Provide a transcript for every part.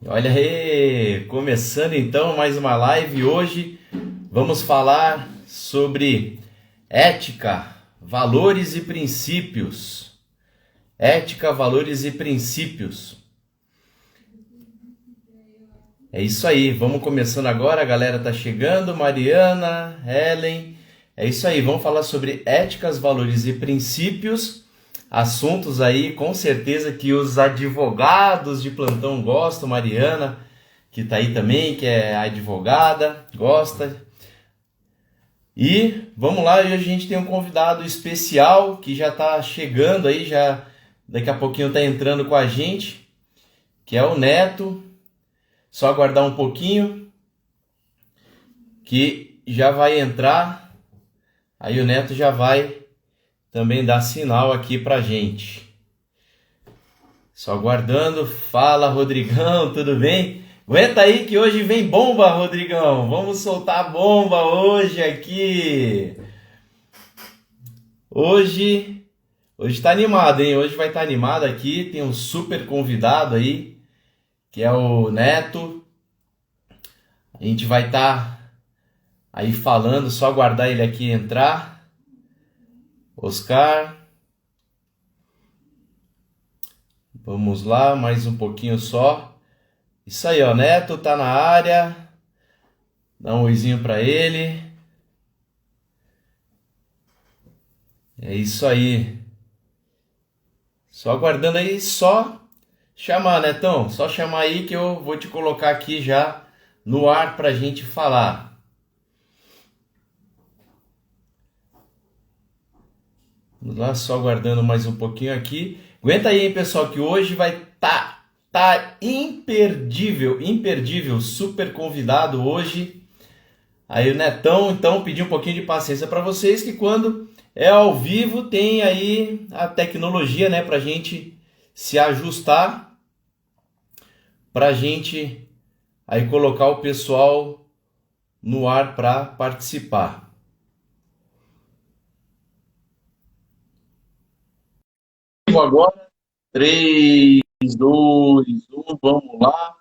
Olha aí, começando então mais uma live. Hoje vamos falar sobre ética, valores e princípios. Ética, valores e princípios. É isso aí, vamos começando agora. A galera tá chegando. Mariana, Helen. É isso aí, vamos falar sobre éticas, valores e princípios. Assuntos aí, com certeza que os advogados de plantão gostam. Mariana, que tá aí também, que é advogada, gosta. E vamos lá, hoje a gente tem um convidado especial que já tá chegando aí, já daqui a pouquinho tá entrando com a gente, que é o Neto. Só aguardar um pouquinho que já vai entrar. Aí o Neto já vai também dar sinal aqui pra gente. Só aguardando. Fala, Rodrigão, tudo bem? Aguenta aí que hoje vem bomba, Rodrigão. Vamos soltar bomba hoje aqui. Hoje, hoje tá animado, hein? Hoje vai estar animado aqui. Tem um super convidado aí, que é o Neto. A gente vai estar aí falando, só aguardar ele aqui entrar. Oscar, vamos lá, mais um pouquinho só. Isso aí, ó, Neto tá na área. Dá um oizinho pra ele. É isso aí. Só aguardando aí, só chamar, Netão. Só chamar aí que eu vou te colocar aqui já no ar pra gente falar. Vamos lá, só aguardando mais um pouquinho aqui. Aguenta aí, hein, pessoal, que hoje vai tá imperdível, imperdível, super convidado hoje. Aí o Netão, então, pedi um pouquinho de paciência para vocês, que quando é ao vivo tem aí a tecnologia, né, pra gente se ajustar, pra gente aí colocar o pessoal no ar para participar. Agora, 3, 2, 1, vamos lá.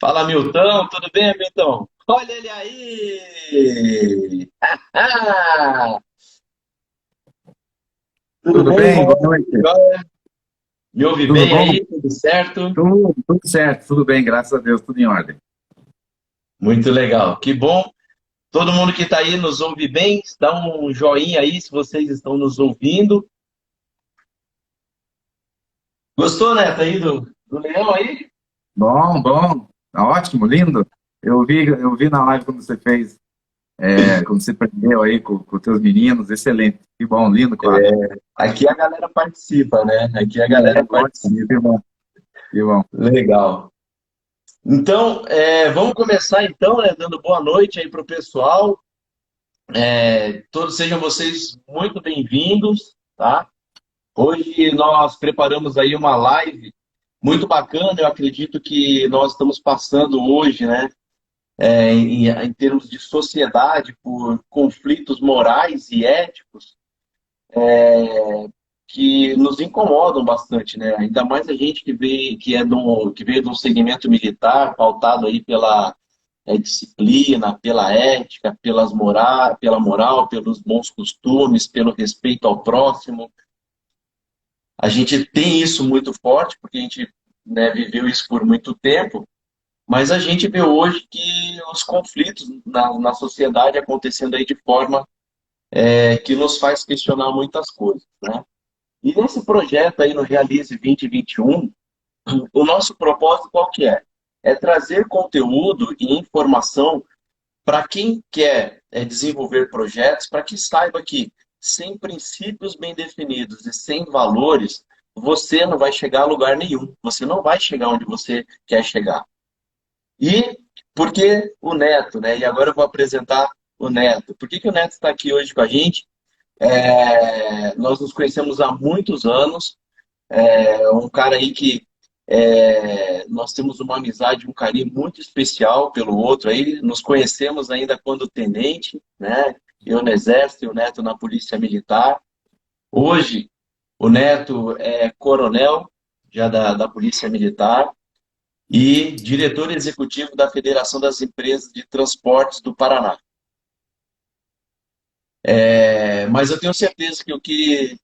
Fala, Milton, tudo bem, Milton? Olha ele aí! Ah, tudo Tudo bem, bem? irmão? Boa noite. Me ouve Tudo bem bom? aí? Tudo certo? Tudo certo, tudo bem, graças a Deus, tudo em ordem. Muito legal, que bom. Todo mundo que está aí nos ouve bem, dá um joinha aí se vocês estão nos ouvindo. Gostou, né? Tá aí do Leão aí? Bom, bom, tá ótimo, lindo. Eu vi na live quando você fez, quando você prendeu aí com os teus meninos, excelente. Que bom, lindo quadro. Aqui a galera participa, né? Aqui a É, galera ótimo, participa. que bom, que bom. Legal. Então, vamos começar então, né? Dando boa noite aí para o pessoal. Todos sejam vocês muito bem-vindos, tá? Hoje nós preparamos aí uma live muito bacana. Eu acredito que nós estamos passando hoje, né, em termos de sociedade, por conflitos morais e éticos que nos incomodam bastante, né? Ainda mais a gente que veio de um segmento militar, pautado aí pela disciplina, pela ética, pela moral, pelos bons costumes, pelo respeito ao próximo. A gente tem isso muito forte, porque a gente, né, viveu isso por muito tempo, mas a gente vê hoje que os conflitos na sociedade acontecendo aí de forma que nos faz questionar muitas coisas, né? E nesse projeto aí no Realize 2021, o nosso propósito qual que é? É trazer conteúdo e informação para quem quer desenvolver projetos, para que saiba que sem princípios bem definidos e sem valores, você não vai chegar a lugar nenhum. Você não vai chegar onde você quer chegar. E por que o Neto, né? E agora eu vou apresentar o Neto. Por que o Neto está aqui hoje com a gente? Nós nos conhecemos há muitos anos. Um cara aí que nós temos uma amizade, um carinho muito especial pelo outro. Aí nos conhecemos ainda quando tenente, né? Eu no Exército e o Neto na Polícia Militar. Hoje, o Neto é coronel já da Polícia Militar e diretor executivo da Federação das Empresas de Transportes do Paraná. Mas eu tenho certeza que o que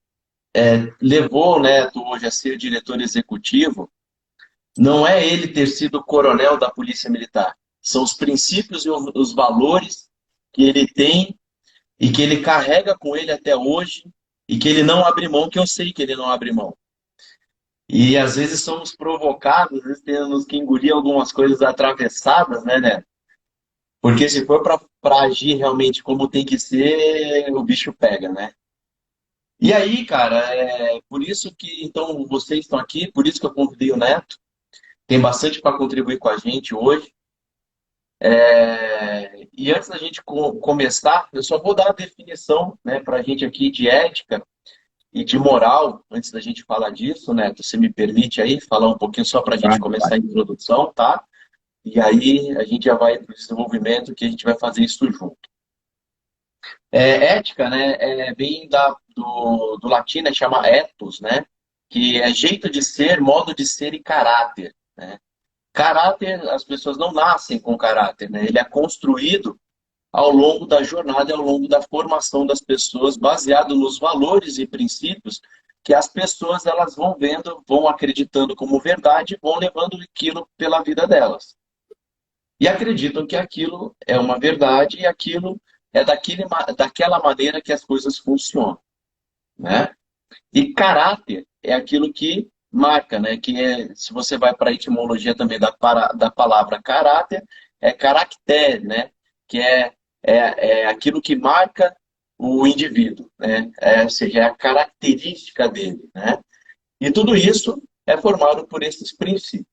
levou o Neto hoje a ser diretor executivo não é ele ter sido coronel da Polícia Militar. São os princípios e os valores que ele tem e que ele carrega com ele até hoje e que ele não abre mão, que eu sei que ele não abre mão. E às vezes somos provocados, às vezes temos que engolir algumas coisas atravessadas, né? Porque se for para agir realmente como tem que ser, o bicho pega, né? E aí, cara, por isso que então vocês estão aqui, por isso que eu convidei o Neto. Tem bastante para contribuir com a gente hoje. E antes da gente começar, eu só vou dar a definição, né, para a gente aqui de ética e de moral, antes da gente falar disso, Neto, você me permite aí falar um pouquinho só para a gente começar a introdução, tá? E aí a gente já vai para o desenvolvimento que a gente vai fazer isso junto. Ética, né, vem do latim, né, chama ethos, né, que é jeito de ser, modo de ser e caráter, né? Caráter, as pessoas não nascem com caráter, né? Ele é construído ao longo da jornada, ao longo da formação das pessoas, baseado nos valores e princípios que as pessoas elas vão vendo, vão acreditando como verdade, vão levando aquilo pela vida delas. E acreditam que aquilo é uma verdade e aquilo é daquela maneira que as coisas funcionam, né? E caráter é aquilo que marca, né? Se você vai para a etimologia também da palavra caráter, é caractere, né? Que é aquilo que marca o indivíduo, né? Ou seja, é a característica dele, né? E tudo isso é formado por esses princípios.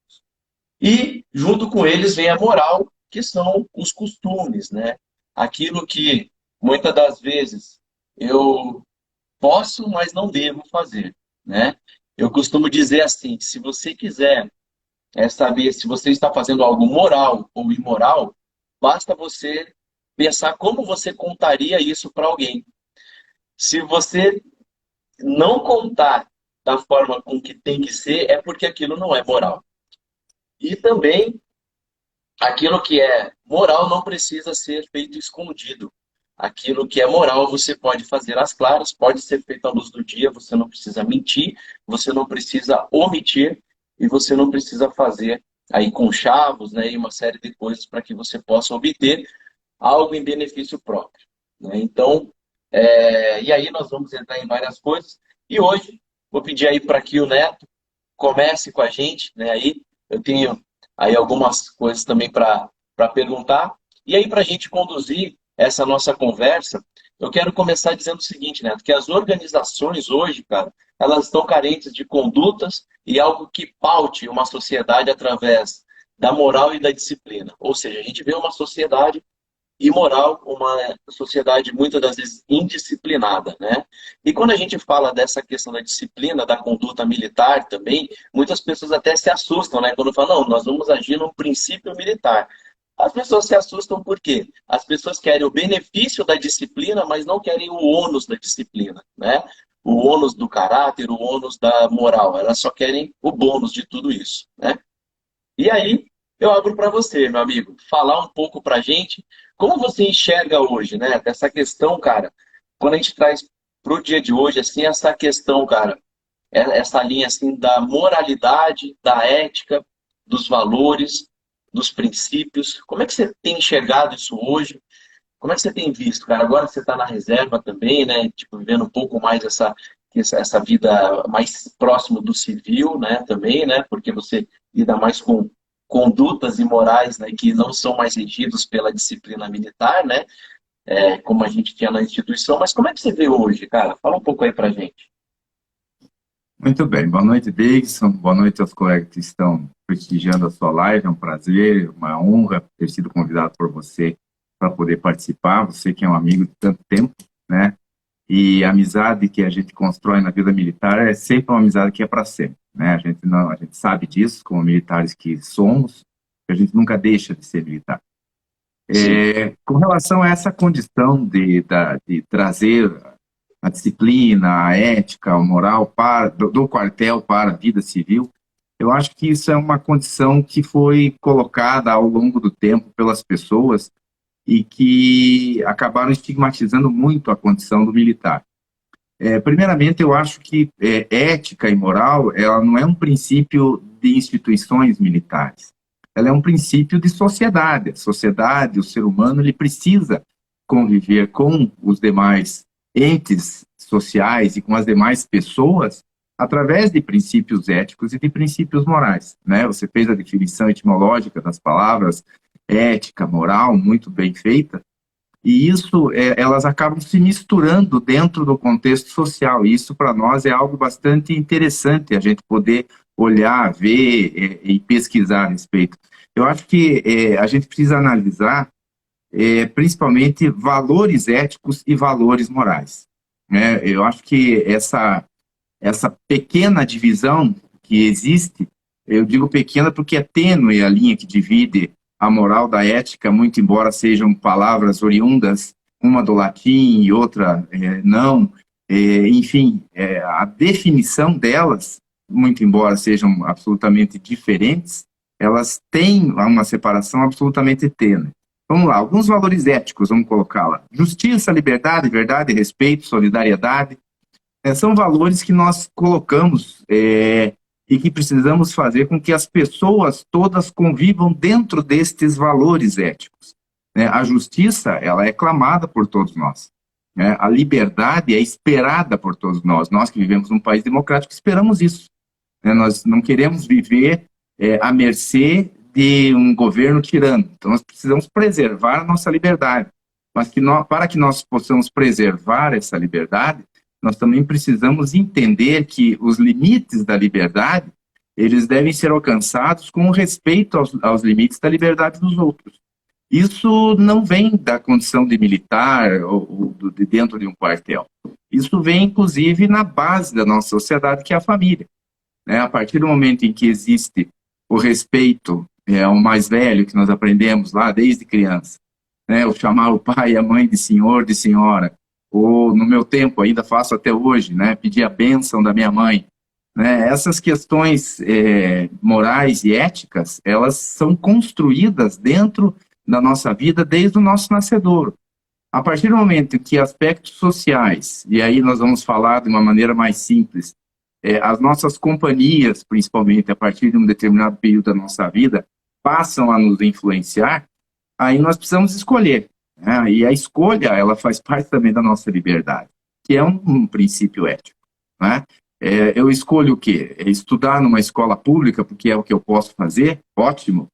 E, junto com eles, vem a moral, que são os costumes, né? Aquilo que, muitas das vezes, eu posso, mas não devo fazer, né? Eu costumo dizer assim, se você quiser saber se você está fazendo algo moral ou imoral, basta você pensar como você contaria isso para alguém. Se você não contar da forma com que tem que ser, é porque aquilo não é moral. E também, aquilo que é moral não precisa ser feito escondido. Aquilo que é moral você pode fazer às claras, pode ser feito à luz do dia, você não precisa mentir, você não precisa omitir e você não precisa fazer aí conchavos, né, e uma série de coisas para que você possa obter algo em benefício próprio, né? Então, e aí nós vamos entrar em várias coisas e hoje vou pedir aí para que o Neto comece com a gente, né? Aí eu tenho aí algumas coisas também para perguntar. E aí, para a gente conduzir essa nossa conversa, eu quero começar dizendo o seguinte, Neto, que as organizações hoje, cara, elas estão carentes de condutas e algo que paute uma sociedade através da moral e da disciplina. Ou seja, a gente vê uma sociedade imoral, uma sociedade muitas das vezes indisciplinada, né? E quando a gente fala dessa questão da disciplina, da conduta militar também, muitas pessoas até se assustam, né? Quando falam, não, nós vamos agir num princípio militar. As pessoas se assustam por quê? As pessoas querem o benefício da disciplina, mas não querem o ônus da disciplina, né? O ônus do caráter, o ônus da moral. Elas só querem o bônus de tudo isso, né? E aí, eu abro para você, meu amigo, falar um pouco para a gente como você enxerga hoje, né? Essa questão, cara, quando a gente traz para o dia de hoje, assim, essa questão, cara, essa linha, assim, da moralidade, da ética, dos valores, dos princípios. Como é que você tem enxergado isso hoje? Como é que você tem visto, cara? Agora você está na reserva também, né? Tipo, vivendo um pouco mais essa vida mais próximo do civil, né? Também, né? Porque você lida mais com condutas imorais, né? Que não são mais regidos pela disciplina militar, né? Como a gente tinha na instituição. Mas como é que você vê hoje, cara? Fala um pouco aí pra gente. Muito bem, boa noite, Davidson, boa noite aos colegas que estão prestigiando a sua live, é um prazer, uma honra ter sido convidado por você para poder participar, você que é um amigo de tanto tempo, né? E a amizade que a gente constrói na vida militar é sempre uma amizade que é para sempre, né? A gente sabe disso, como militares que somos, que a gente nunca deixa de ser militar. Com relação a essa condição de trazer a disciplina, a ética, a moral do quartel para a vida civil, Eu acho que isso é uma condição que foi colocada ao longo do tempo pelas pessoas e que acabaram estigmatizando muito a condição do militar. Primeiramente, eu acho que ética e moral, ela não é um princípio de instituições militares. Ela é um princípio de sociedade. A sociedade, o ser humano, ele precisa conviver com os demais entes sociais e com as demais pessoas através de princípios éticos e de princípios morais, né? Você fez a definição etimológica das palavras ética, moral, muito bem feita, e isso, elas acabam se misturando dentro do contexto social. E isso, para nós, é algo bastante interessante, a gente poder olhar, ver e pesquisar a respeito. Eu acho que a gente precisa analisar, principalmente, valores éticos e valores morais, né? Eu acho que essa pequena divisão que existe, eu digo pequena porque é tênue a linha que divide a moral da ética, muito embora sejam palavras oriundas, uma do latim e outra não, enfim, a definição delas, muito embora sejam absolutamente diferentes, elas têm uma separação absolutamente tênue. Vamos lá, alguns valores éticos, vamos colocar lá. Justiça, liberdade, verdade, respeito, solidariedade, são valores que nós colocamos e que precisamos fazer com que as pessoas todas convivam dentro destes valores éticos, né? A justiça, ela é clamada por todos nós, né? A liberdade é esperada por todos nós. Nós que vivemos num país democrático esperamos isso, né? Nós não queremos viver à mercê de um governo tirano. Então nós precisamos preservar a nossa liberdade, mas para que nós possamos preservar essa liberdade, nós também precisamos entender que os limites da liberdade, eles devem ser alcançados com respeito aos limites da liberdade dos outros. Isso não vem da condição de militar ou de dentro de um quartel. Isso vem, inclusive, na base da nossa sociedade, que é a família, né? A partir do momento em que existe o respeito ao mais velho, que nós aprendemos lá desde criança, né? O chamar o pai e a mãe de senhor, de senhora, ou no meu tempo, ainda faço até hoje, né, pedir a bênção da minha mãe, né? Essas questões morais e éticas, elas são construídas dentro da nossa vida desde o nosso nascedouro. A partir do momento que aspectos sociais, e aí nós vamos falar de uma maneira mais simples, as nossas companhias, principalmente a partir de um determinado período da nossa vida, passam a nos influenciar, aí nós precisamos escolher. E a escolha, ela faz parte também da nossa liberdade, que é um princípio ético, né? Eu escolho o quê? Estudar numa escola pública, porque é o que eu posso fazer, ótimo.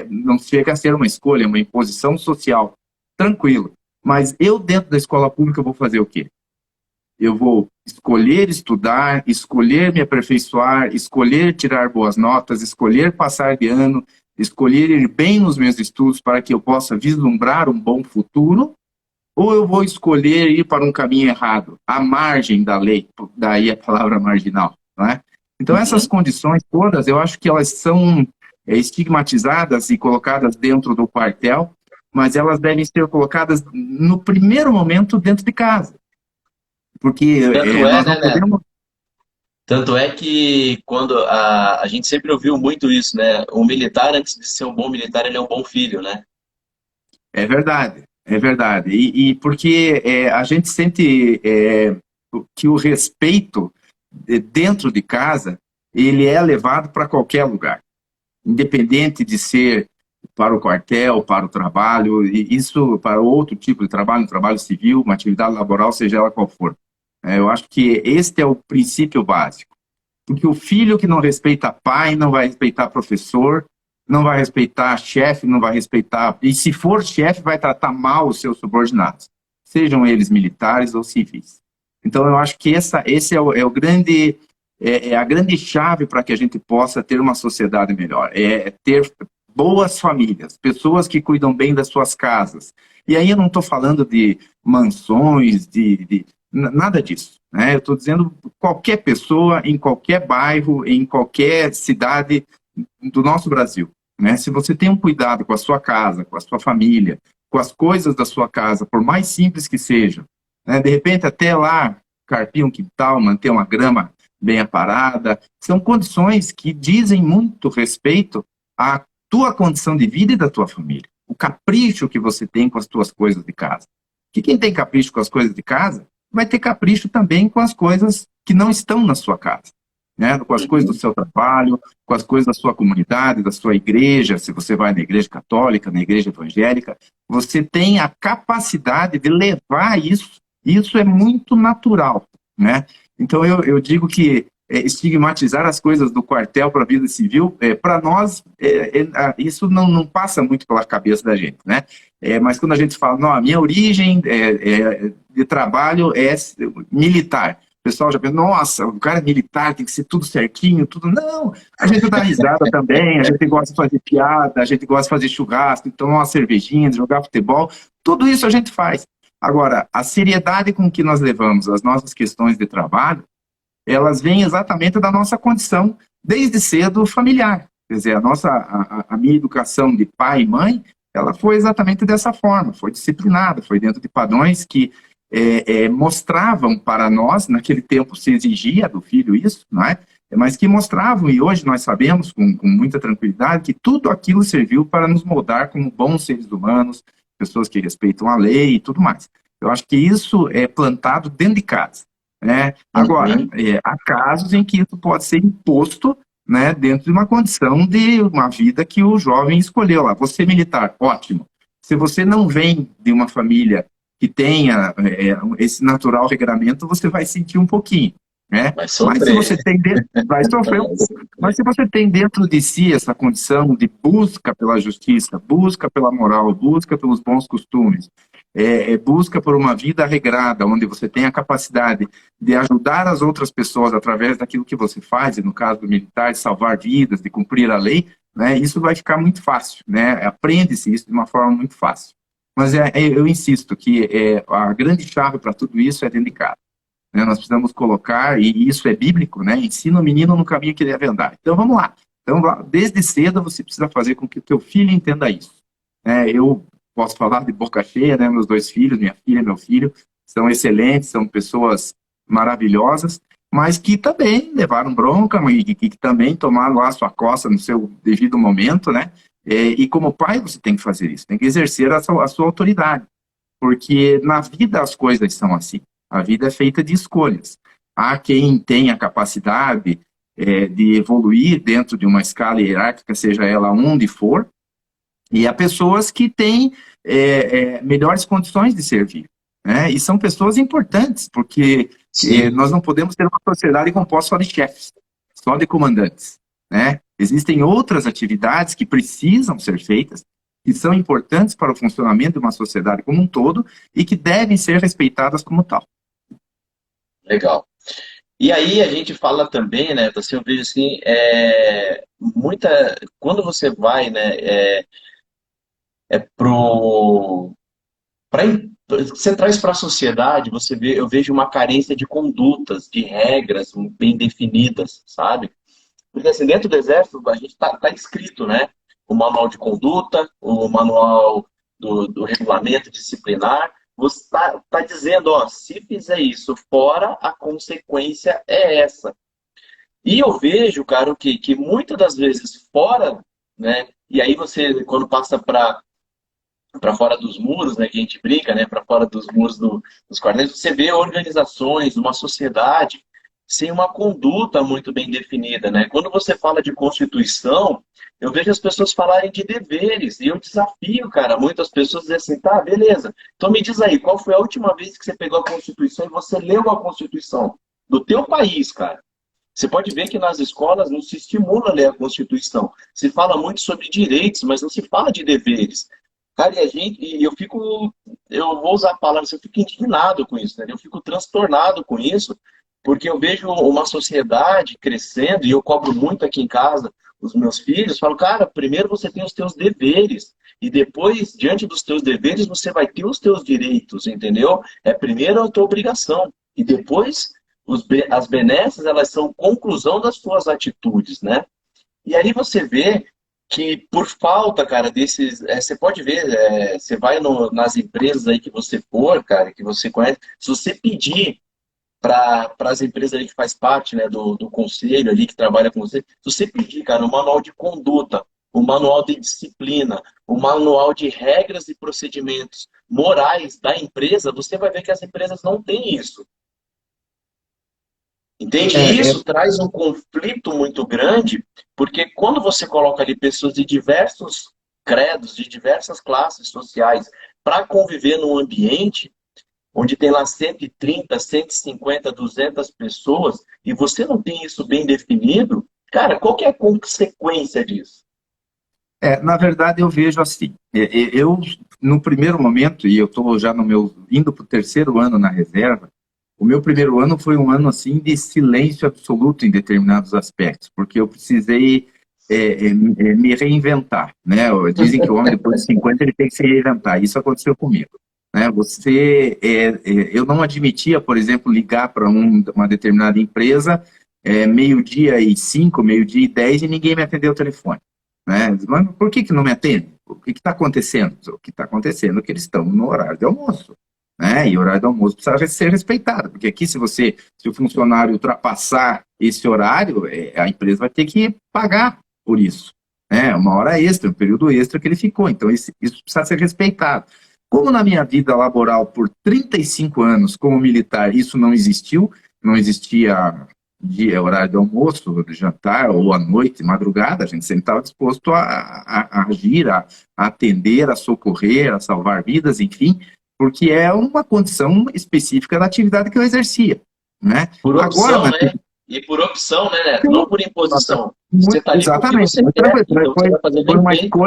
Não chega a ser uma escolha, é uma imposição social, tranquilo. Mas eu, dentro da escola pública, vou fazer o quê? Eu vou escolher estudar, escolher me aperfeiçoar, escolher tirar boas notas, escolher passar de ano, escolher ir bem nos meus estudos para que eu possa vislumbrar um bom futuro, ou eu vou escolher ir para um caminho errado, à margem da lei, daí a palavra marginal, não é? Então essas condições todas, eu acho que elas são estigmatizadas e colocadas dentro do quartel, mas elas devem ser colocadas no primeiro momento dentro de casa, porque nós não podemos... Tanto é que quando a gente sempre ouviu muito isso, né? O militar, antes de ser um bom militar, ele é um bom filho, né? É verdade, é verdade. E porque a gente sente que o respeito dentro de casa, ele é levado para qualquer lugar, independente de ser para o quartel, para o trabalho, e isso para outro tipo de trabalho, um trabalho civil, uma atividade laboral, seja ela qual for. Eu acho que este é o princípio básico. Porque o filho que não respeita pai, não vai respeitar professor, não vai respeitar chefe, não vai respeitar... E se for chefe, vai tratar mal os seus subordinados, sejam eles militares ou civis. Então, eu acho que esse é o grande... É a grande chave para que a gente possa ter uma sociedade melhor. É ter boas famílias, pessoas que cuidam bem das suas casas. E aí eu não estou falando de mansões, nada disso, né? Eu estou dizendo qualquer pessoa, em qualquer bairro, em qualquer cidade do nosso Brasil, né? Se você tem um cuidado com a sua casa, com a sua família, com as coisas da sua casa, por mais simples que sejam, né? De repente até lá, carpir um quintal, manter uma grama bem aparada. São condições que dizem muito respeito à tua condição de vida e da tua família. O capricho que você tem com as tuas coisas de casa. Que quem tem capricho com as coisas de casa, vai ter capricho também com as coisas que não estão na sua casa. Né? Com as coisas do seu trabalho, com as coisas da sua comunidade, da sua igreja, se você vai na igreja católica, na igreja evangélica, você tem a capacidade de levar isso. Isso é muito natural, né? Então eu digo que estigmatizar as coisas do quartel para a vida civil, para nós, isso não passa muito pela cabeça da gente, né? Mas quando a gente fala, não, a minha origem de trabalho é militar, o pessoal já pensa, nossa, o cara é militar, tem que ser tudo certinho, tudo. Não, a gente dá risada também, a gente gosta de fazer piada, a gente gosta de fazer churrasco, tomar uma cervejinha, jogar futebol, tudo isso a gente faz. Agora, a seriedade com que nós levamos as nossas questões de trabalho, elas vêm exatamente da nossa condição, desde cedo, familiar. Quer dizer, a minha educação de pai e mãe, ela foi exatamente dessa forma, foi disciplinada, foi dentro de padrões que mostravam para nós, naquele tempo se exigia do filho isso, não é? Mas que mostravam, e hoje nós sabemos com muita tranquilidade, que tudo aquilo serviu para nos moldar como bons seres humanos, pessoas que respeitam a lei e tudo mais. Eu acho que isso é plantado dentro de casa. Né? Agora, há casos em que isso pode ser imposto, né, dentro de uma condição de uma vida que o jovem escolheu lá. Você militar, ótimo. Se você não vem de uma família que tenha esse natural regramento, você vai sentir um pouquinho. Né? Mas se você tem dentro, vai sofrer um pouco. Mas se você tem dentro de si essa condição de busca pela justiça, busca pela moral, busca pelos bons costumes, busca por uma vida regrada, onde você tem a capacidade de ajudar as outras pessoas através daquilo que você faz, e no caso do militar, de salvar vidas, de cumprir a lei, né, isso vai ficar muito fácil, né? Aprende-se isso de uma forma muito fácil. Mas eu insisto que a grande chave para tudo isso é dentro de casa. Né? Nós precisamos colocar, e isso é bíblico, né? Ensina o menino no caminho que deve andar. Então vamos lá. Então, desde cedo você precisa fazer com que o teu filho entenda isso. Eu posso falar de boca cheia, né? Meus dois filhos, minha filha e meu filho, são excelentes, são pessoas maravilhosas, mas que também levaram bronca e que também tomaram lá a sua coça no seu devido momento, né? E como pai você tem que fazer isso, tem que exercer a sua autoridade, porque na vida as coisas são assim. A vida é feita de escolhas. Há quem tenha a capacidade de evoluir dentro de uma escala hierárquica, seja ela onde for, e há pessoas que têm melhores condições de servir. Né? E são pessoas importantes, porque nós não podemos ter uma sociedade composta só de chefes, só de comandantes. Né? Existem outras atividades que precisam ser feitas, que são importantes para o funcionamento de uma sociedade como um todo e que devem ser respeitadas como tal. Legal. E aí a gente fala também, né, assim, eu vejo assim, quando você vai, né, você traz para a sociedade, eu vejo uma carência de condutas, de regras bem definidas, sabe? Porque assim, dentro do exército a gente tá escrito, né, o manual de conduta, o manual do regulamento disciplinar. Você tá dizendo, ó, se fizer isso fora, a consequência é essa. E eu vejo, cara, que muitas das vezes fora, né? E aí você, quando passa para fora dos muros, né? Que a gente brinca, né? Para fora dos muros dos quartéis, você vê organizações, uma sociedade sem uma conduta muito bem definida, né? Quando você fala de Constituição, eu vejo as pessoas falarem de deveres, e eu desafio, cara, muitas pessoas dizem assim, tá, beleza, então me diz aí, qual foi a última vez que você pegou a Constituição e você leu a Constituição do teu país, cara? Você pode ver que nas escolas não se estimula a ler a Constituição. Se fala muito sobre direitos, mas não se fala de deveres. Cara, eu vou usar a palavra, eu fico indignado com isso, né? Eu fico transtornado com isso, porque eu vejo uma sociedade crescendo, e eu cobro muito aqui em casa os meus filhos, falo, cara, primeiro você tem os teus deveres, e depois, diante dos teus deveres, você vai ter os teus direitos, entendeu? Primeiro a tua obrigação, e depois as benesses, elas são conclusão das tuas atitudes, né? E aí você vê que por falta, cara, desses... você pode ver, você vai nas empresas aí que você for, cara, que você conhece, se você pedir para as empresas ali que faz parte, né, do conselho ali, que trabalha com você, se você pedir, cara, um manual de conduta, um manual de disciplina, um manual de regras e procedimentos morais da empresa, você vai ver que as empresas não têm isso. Entende? E É, isso traz um conflito muito grande, porque quando você coloca ali pessoas de diversos credos, de diversas classes sociais, para conviver num ambiente onde tem lá 130, 150, 200 pessoas, e você não tem isso bem definido, cara, qual que é a consequência disso? Na verdade, eu vejo assim. Eu, no primeiro momento, e eu estou já indo para o terceiro ano na reserva, o meu primeiro ano foi um ano assim de silêncio absoluto em determinados aspectos, porque eu precisei me reinventar, né? Dizem que o homem depois de 50 ele tem que se reinventar. Isso aconteceu comigo, né? Eu não admitia, por exemplo, ligar para uma determinada empresa meio-dia e 5, meio-dia e 10 e ninguém me atendeu o telefone. Né? Mas por que não me atende? O que está acontecendo? O que está acontecendo é que eles estão no horário de almoço. Né? E o horário de almoço precisa ser respeitado, porque aqui se o funcionário ultrapassar esse horário, a empresa vai ter que pagar por isso. Né? Uma hora extra, um período extra que ele ficou. Então isso precisa ser respeitado. Como na minha vida laboral por 35 anos como militar isso não existiu, não existia horário de almoço, de jantar, ou à noite, madrugada, a gente sempre estava disposto a agir, a atender, a socorrer, a salvar vidas, enfim, porque é uma condição específica da atividade que eu exercia. Né? Por Agora, opção, né? E por opção, né, Neto? Não por imposição. Você está ali porque exatamente, você quer, então você vai fazer bem feito.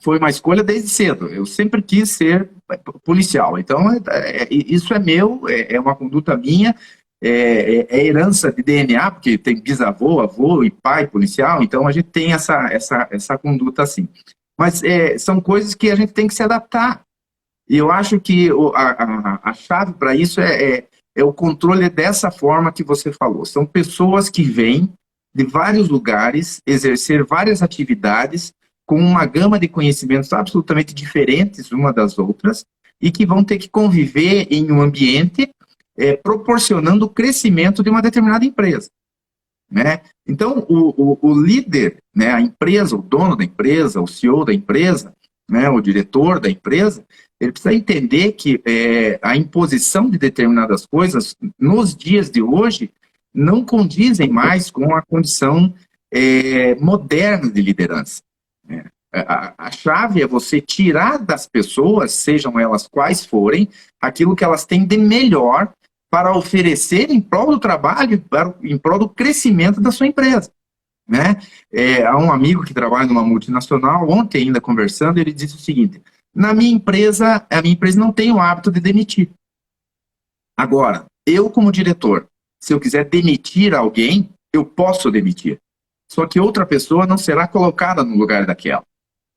Foi uma escolha desde cedo. Eu sempre quis ser policial. Então, isso é meu, é uma conduta minha, é herança de DNA, porque tem bisavô, avô e pai policial, então a gente tem essa conduta assim. Mas são coisas que a gente tem que se adaptar. E eu acho que a chave para isso é o controle dessa forma que você falou. São pessoas que vêm de vários lugares exercer várias atividades com uma gama de conhecimentos absolutamente diferentes uma das outras e que vão ter que conviver em um ambiente proporcionando o crescimento de uma determinada empresa. Né? Então, o líder, né, a empresa, o dono da empresa, o CEO da empresa, né, o diretor da empresa, ele precisa entender que a imposição de determinadas coisas, nos dias de hoje, não condizem mais com a condição moderna de liderança. Né? A chave é você tirar das pessoas, sejam elas quais forem, aquilo que elas têm de melhor para oferecer em prol do trabalho, em prol do crescimento da sua empresa. Né? Há um amigo que trabalha numa multinacional, ontem ainda conversando, ele disse o seguinte: a minha empresa não tem o hábito de demitir. Agora, eu como diretor, se eu quiser demitir alguém, eu posso demitir. Só que outra pessoa não será colocada no lugar daquela.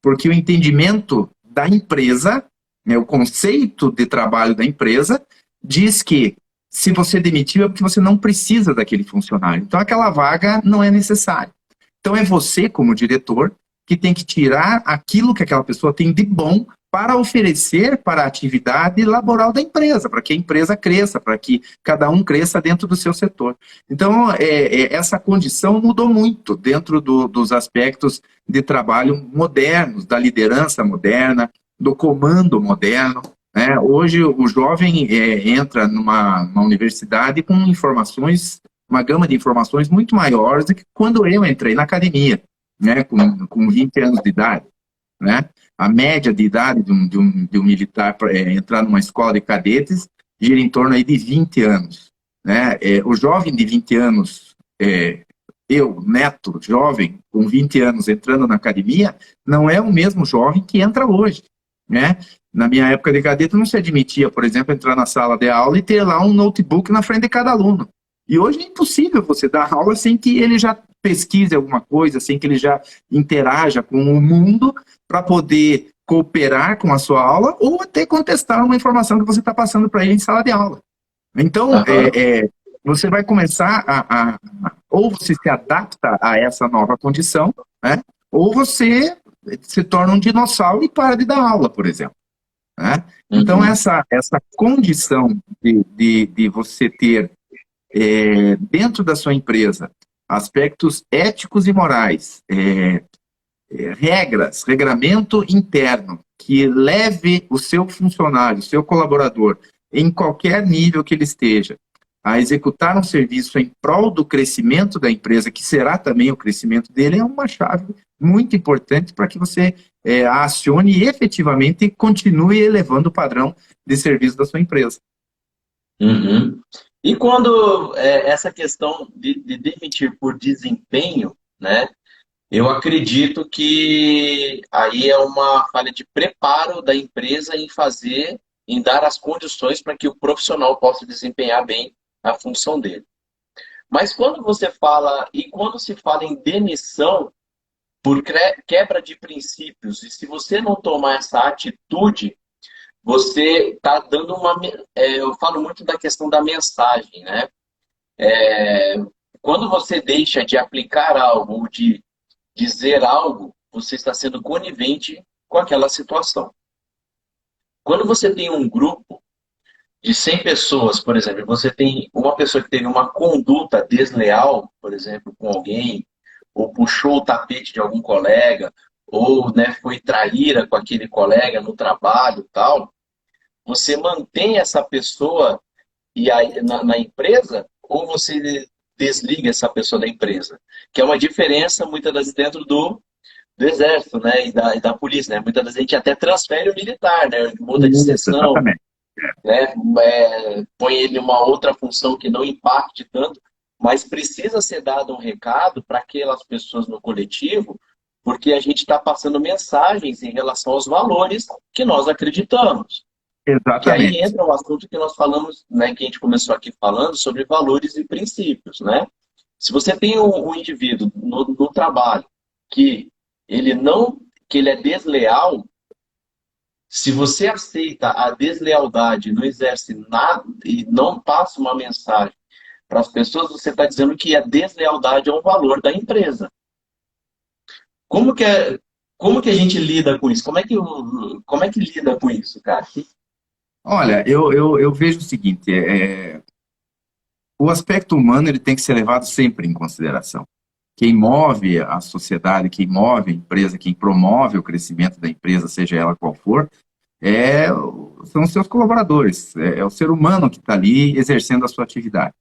Porque o entendimento da empresa, né, o conceito de trabalho da empresa, diz que se você demitiu é porque você não precisa daquele funcionário. Então aquela vaga não é necessária. Então é você, como diretor, que tem que tirar aquilo que aquela pessoa tem de bom para oferecer para a atividade laboral da empresa, para que a empresa cresça, para que cada um cresça dentro do seu setor. Então, essa condição mudou muito dentro dos aspectos de trabalho modernos, da liderança moderna, do comando moderno. Né? Hoje, o jovem entra numa universidade com informações, uma gama de informações muito maiores do que quando eu entrei na academia, né? com 20 anos de idade. Né? A média de idade de um militar para entrar numa escola de cadetes gira em torno aí de 20 anos. Né? O jovem de 20 anos, eu, neto, jovem, com 20 anos entrando na academia, não é o mesmo jovem que entra hoje. Né? Na minha época de cadete não se admitia, por exemplo, entrar na sala de aula e ter lá um notebook na frente de cada aluno. E hoje é impossível você dar aula sem que ele já pesquise alguma coisa, sem que ele já interaja com o mundo para poder cooperar com a sua aula ou até contestar uma informação que você está passando para ele em sala de aula. Então, você vai começar ou você se adapta a essa nova condição, né? Ou você se torna um dinossauro e para de dar aula, por exemplo. Né? Então, essa condição de você ter dentro da sua empresa, aspectos éticos e morais, regras, regramento interno, que leve o seu funcionário, o seu colaborador, em qualquer nível que ele esteja, a executar um serviço em prol do crescimento da empresa, que será também o crescimento dele, é uma chave muito importante para que você a acione e efetivamente continue elevando o padrão de serviço da sua empresa. Uhum. E quando essa questão de demitir por desempenho, né? Eu acredito que aí é uma falha de preparo da empresa em dar as condições para que o profissional possa desempenhar bem a função dele. Mas quando se fala em demissão por quebra de princípios, e se você não tomar essa atitude, você está dando eu falo muito da questão da mensagem, né? Quando você deixa de aplicar algo, ou de dizer algo, você está sendo conivente com aquela situação. Quando você tem um grupo de 100 pessoas, por exemplo, você tem uma pessoa que teve uma conduta desleal, por exemplo, com alguém, ou puxou o tapete de algum colega, ou né, foi traíra com aquele colega no trabalho, tal, você mantém essa pessoa na empresa, ou você desliga essa pessoa da empresa, que é uma diferença muitas vezes dentro do exército, né, e da polícia, né? Muitas vezes a gente até transfere o militar, né, muda de seção, né, põe ele em uma outra função que não impacte tanto, mas precisa ser dado um recado para aquelas pessoas no coletivo, porque a gente está passando mensagens em relação aos valores que nós acreditamos. Exatamente. Que aí entra o assunto que nós falamos, né, que a gente começou aqui falando sobre valores e princípios, né? Se você tem um indivíduo no trabalho que ele é desleal, se você aceita a deslealdade, não exerce nada e não passa uma mensagem para as pessoas, você está dizendo que a deslealdade é um valor da empresa. Como que a gente lida com isso? Como é que lida com isso, cara? Olha, eu vejo o seguinte, o aspecto humano ele tem que ser levado sempre em consideração. Quem move a sociedade, quem move a empresa, quem promove o crescimento da empresa, seja ela qual for, são os seus colaboradores, é o ser humano que está ali exercendo a sua atividade.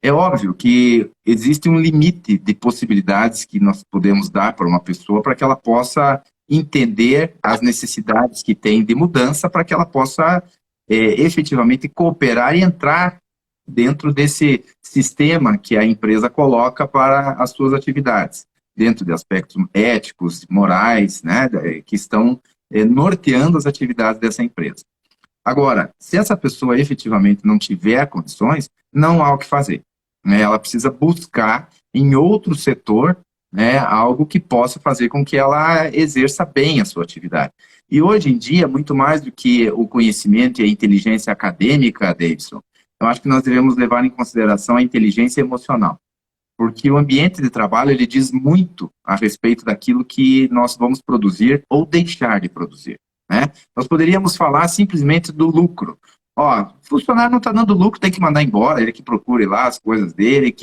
É óbvio que existe um limite de possibilidades que nós podemos dar para uma pessoa para que ela possa entender as necessidades que tem de mudança, para que ela possa efetivamente cooperar e entrar dentro desse sistema que a empresa coloca para as suas atividades, dentro de aspectos éticos, morais, né, que estão norteando as atividades dessa empresa. Agora, se essa pessoa efetivamente não tiver condições, não há o que fazer. Né? Ela precisa buscar em outro setor, né, algo que possa fazer com que ela exerça bem a sua atividade. E hoje em dia, muito mais do que o conhecimento e a inteligência acadêmica, Davidson, eu acho que nós devemos levar em consideração a inteligência emocional. Porque o ambiente de trabalho ele diz muito a respeito daquilo que nós vamos produzir ou deixar de produzir. Né? Nós poderíamos falar simplesmente do lucro. Ó, o funcionário não está dando lucro, tem que mandar embora, ele que procure lá as coisas dele,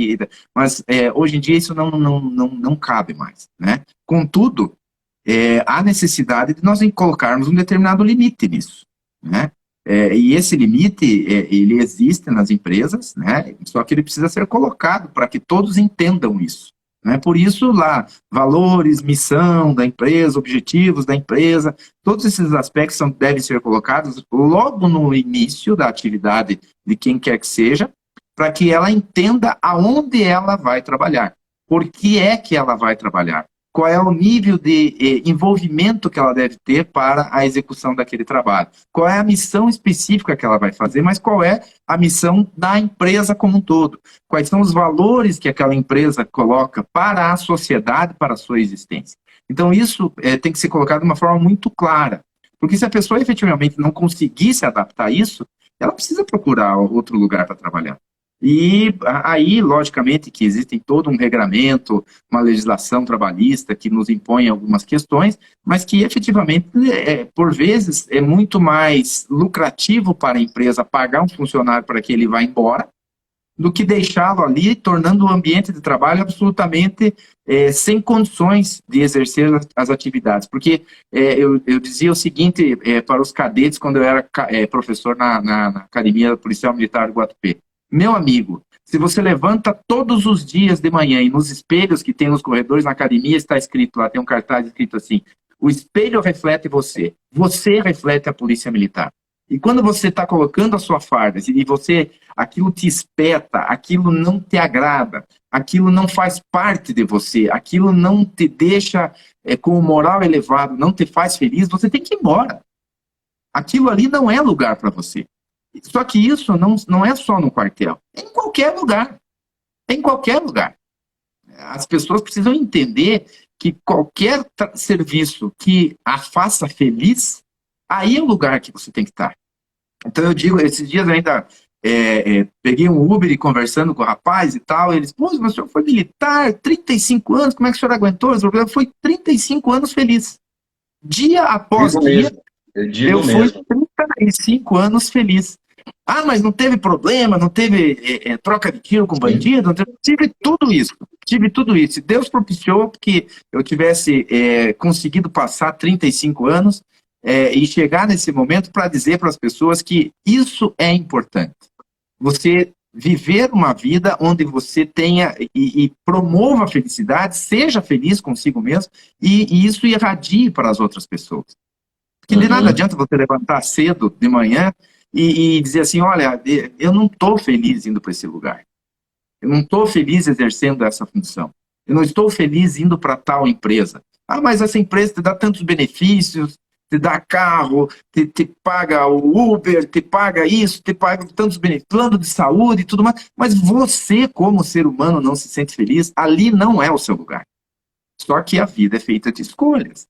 mas hoje em dia isso não cabe mais. Né? Contudo, há necessidade de nós colocarmos um determinado limite nisso. Né? E esse limite, ele existe nas empresas, né? Só que ele precisa ser colocado para que todos entendam isso. Né? Por isso, lá, valores, missão da empresa, objetivos da empresa, todos esses aspectos devem ser colocados logo no início da atividade de quem quer que seja, para que ela entenda aonde ela vai trabalhar, por que é que ela vai trabalhar, qual é o nível de envolvimento que ela deve ter para a execução daquele trabalho, qual é a missão específica que ela vai fazer, mas qual é a missão da empresa como um todo, quais são os valores que aquela empresa coloca para a sociedade, para a sua existência. Então isso tem que ser colocado de uma forma muito clara, porque se a pessoa efetivamente não conseguir se adaptar a isso, ela precisa procurar outro lugar para trabalhar. E aí, logicamente, que existe todo um regramento, uma legislação trabalhista que nos impõe algumas questões, mas que efetivamente, por vezes, é muito mais lucrativo para a empresa pagar um funcionário para que ele vá embora, do que deixá-lo ali, tornando o ambiente de trabalho absolutamente sem condições de exercer as atividades. Porque eu dizia o seguinte para os cadetes, quando eu era professor na Academia Policial Militar do Guatupê: meu amigo, se você levanta todos os dias de manhã e nos espelhos que tem nos corredores na academia está escrito lá, tem um cartaz escrito assim: o espelho reflete você, você reflete a Polícia Militar. E quando você está colocando a sua farda e você, aquilo te espeta, aquilo não te agrada, aquilo não faz parte de você, aquilo não te deixa com o moral elevado, não te faz feliz, você tem que ir embora. Aquilo ali não é lugar para você. Só que isso não é só no quartel, é em qualquer lugar. É em qualquer lugar. As pessoas precisam entender que qualquer serviço que a faça feliz, aí é o lugar que você tem que estar. Então eu digo, esses dias ainda peguei um Uber e conversando com o rapaz e tal, eles, pô, mas o senhor foi militar, 35 anos, como é que o senhor aguentou? Eu fui 35 anos feliz. Dia após Digo dia, mesmo, eu eu digo fui mesmo. 35 anos feliz. Ah, mas não teve problema, não teve troca de tiro com Sim. bandido, tive tudo isso. Tive tudo isso. Deus propiciou que eu tivesse conseguido passar 35 anos e chegar nesse momento para dizer para as pessoas que isso é importante. Você viver uma vida onde você tenha e promova a felicidade, seja feliz consigo mesmo, e isso irradie para as outras pessoas. Porque de nada Uhum. adianta você levantar cedo de manhã e dizer assim: olha, eu não estou feliz indo para esse lugar. Eu não estou feliz exercendo essa função. Eu não estou feliz indo para tal empresa. Ah, mas essa empresa te dá tantos benefícios, te dá carro, te paga o Uber, te paga isso, te paga tantos benefícios, plano de saúde e tudo mais. Mas você, como ser humano, não se sente feliz, ali não é o seu lugar. Só que a vida é feita de escolhas,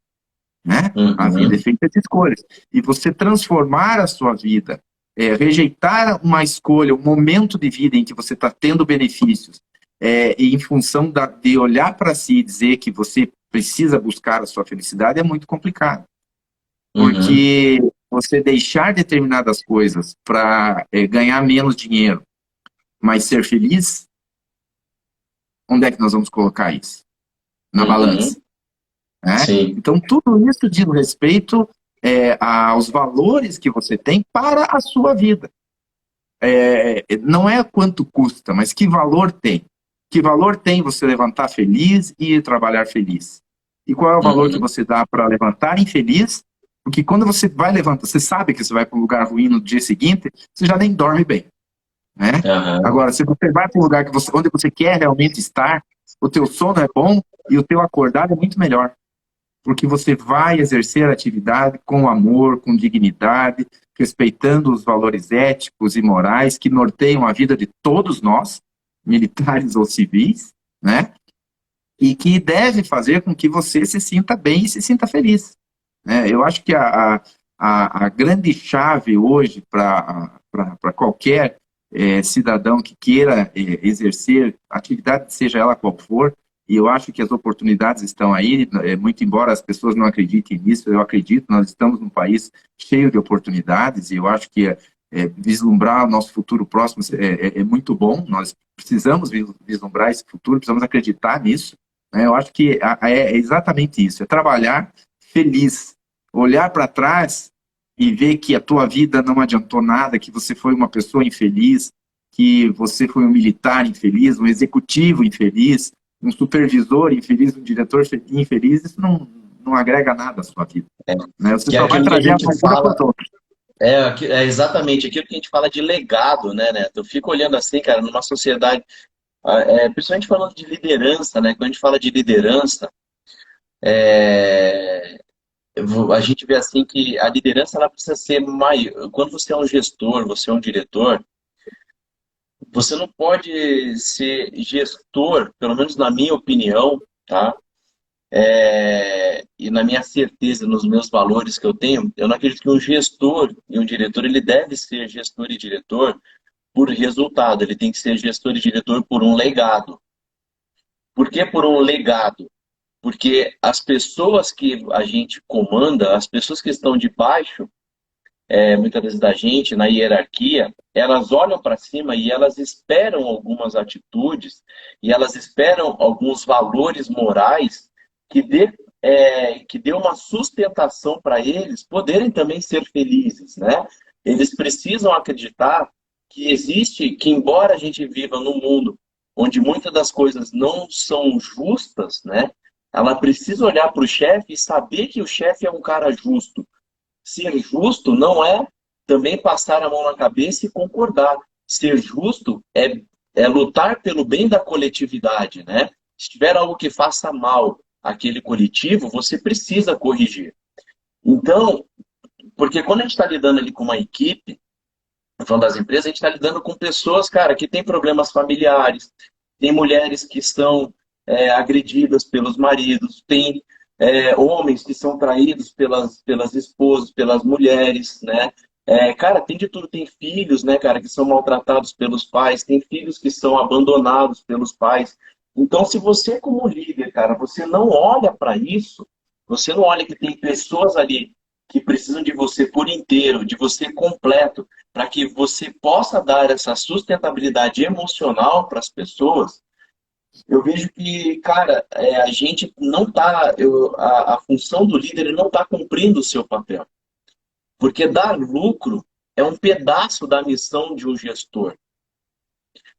né? A vida é Uhum. feita de escolhas. E você transformar a sua vida, rejeitar uma escolha, um momento de vida em que você está tendo benefícios, e em função de olhar para si e dizer que você precisa buscar a sua felicidade, é muito complicado. Uhum. Porque você deixar determinadas coisas para ganhar menos dinheiro, mas ser feliz, onde é que nós vamos colocar isso? Na balança. Uhum. Né? Sim. Então, tudo isso diz respeito aos valores que você tem para a sua vida. Não é quanto custa, mas que valor tem. Que valor tem você levantar feliz e trabalhar feliz? E qual é o valor que Uhum. você dá para levantar infeliz? Porque quando você vai levantar, você sabe que você vai para um lugar ruim no dia seguinte, você já nem dorme bem. Né? Aham. Agora, se você vai para um lugar onde você quer realmente estar, o teu sono é bom e o teu acordar é muito melhor, porque você vai exercer a atividade com amor, com dignidade, respeitando os valores éticos e morais que norteiam a vida de todos nós, militares ou civis, né? E que deve fazer com que você se sinta bem e se sinta feliz. Né? Eu acho que a grande chave hoje para qualquer cidadão que queira exercer atividade, seja ela qual for, e eu acho que as oportunidades estão aí, muito embora as pessoas não acreditem nisso, eu acredito, nós estamos num país cheio de oportunidades, e eu acho que vislumbrar o nosso futuro próximo é muito bom, nós precisamos vislumbrar esse futuro, precisamos acreditar nisso, né? Eu acho que é exatamente isso, é trabalhar feliz, olhar para trás e ver que a tua vida não adiantou nada, que você foi uma pessoa infeliz, que você foi um militar infeliz, um executivo infeliz, um supervisor infeliz, um diretor infeliz, isso não agrega nada à sua vida. É. Né? Você Que é só vai aquilo que a trazer a gente amargura para fala, os outros. é exatamente aquilo que a gente fala de legado, né, Neto? Eu fico olhando assim, cara, numa sociedade, principalmente falando de liderança, né? Quando a gente fala de liderança, é, a gente vê assim que a liderança ela precisa ser maior. Quando você é um gestor, você é um diretor, você não pode ser gestor, pelo menos na minha opinião, tá? E na minha certeza, nos meus valores que eu tenho, eu não acredito que um gestor e um diretor, ele deve ser gestor e diretor por resultado, ele tem que ser gestor e diretor por um legado. Por que por um legado? Porque as pessoas que a gente comanda, as pessoas que estão debaixo, muitas vezes da gente, na hierarquia, elas olham para cima e elas esperam algumas atitudes e elas esperam alguns valores morais que dê uma sustentação para eles poderem também ser felizes, né? Eles precisam acreditar que existe, que embora a gente viva num mundo onde muitas das coisas não são justas, né? Ela precisa olhar para o chefe e saber que o chefe é um cara justo. Ser justo não é também passar a mão na cabeça e concordar. Ser justo é lutar pelo bem da coletividade, né? Se tiver algo que faça mal àquele coletivo, você precisa corrigir. Então, porque quando a gente está lidando ali com uma equipe, falando das empresas, a gente está lidando com pessoas, cara, que têm problemas familiares, tem mulheres que são agredidas pelos maridos, tem homens que são traídos pelas esposas, pelas mulheres, né? Cara, tem de tudo, tem filhos, né, cara, que são maltratados pelos pais, tem filhos que são abandonados pelos pais. Então, se você como líder, cara, você não olha para isso, você não olha que tem pessoas ali que precisam de você por inteiro, de você completo, para que você possa dar essa sustentabilidade emocional para as pessoas, eu vejo que, cara, a gente não está, a função do líder ele não está cumprindo o seu papel. Porque dar lucro é um pedaço da missão de um gestor.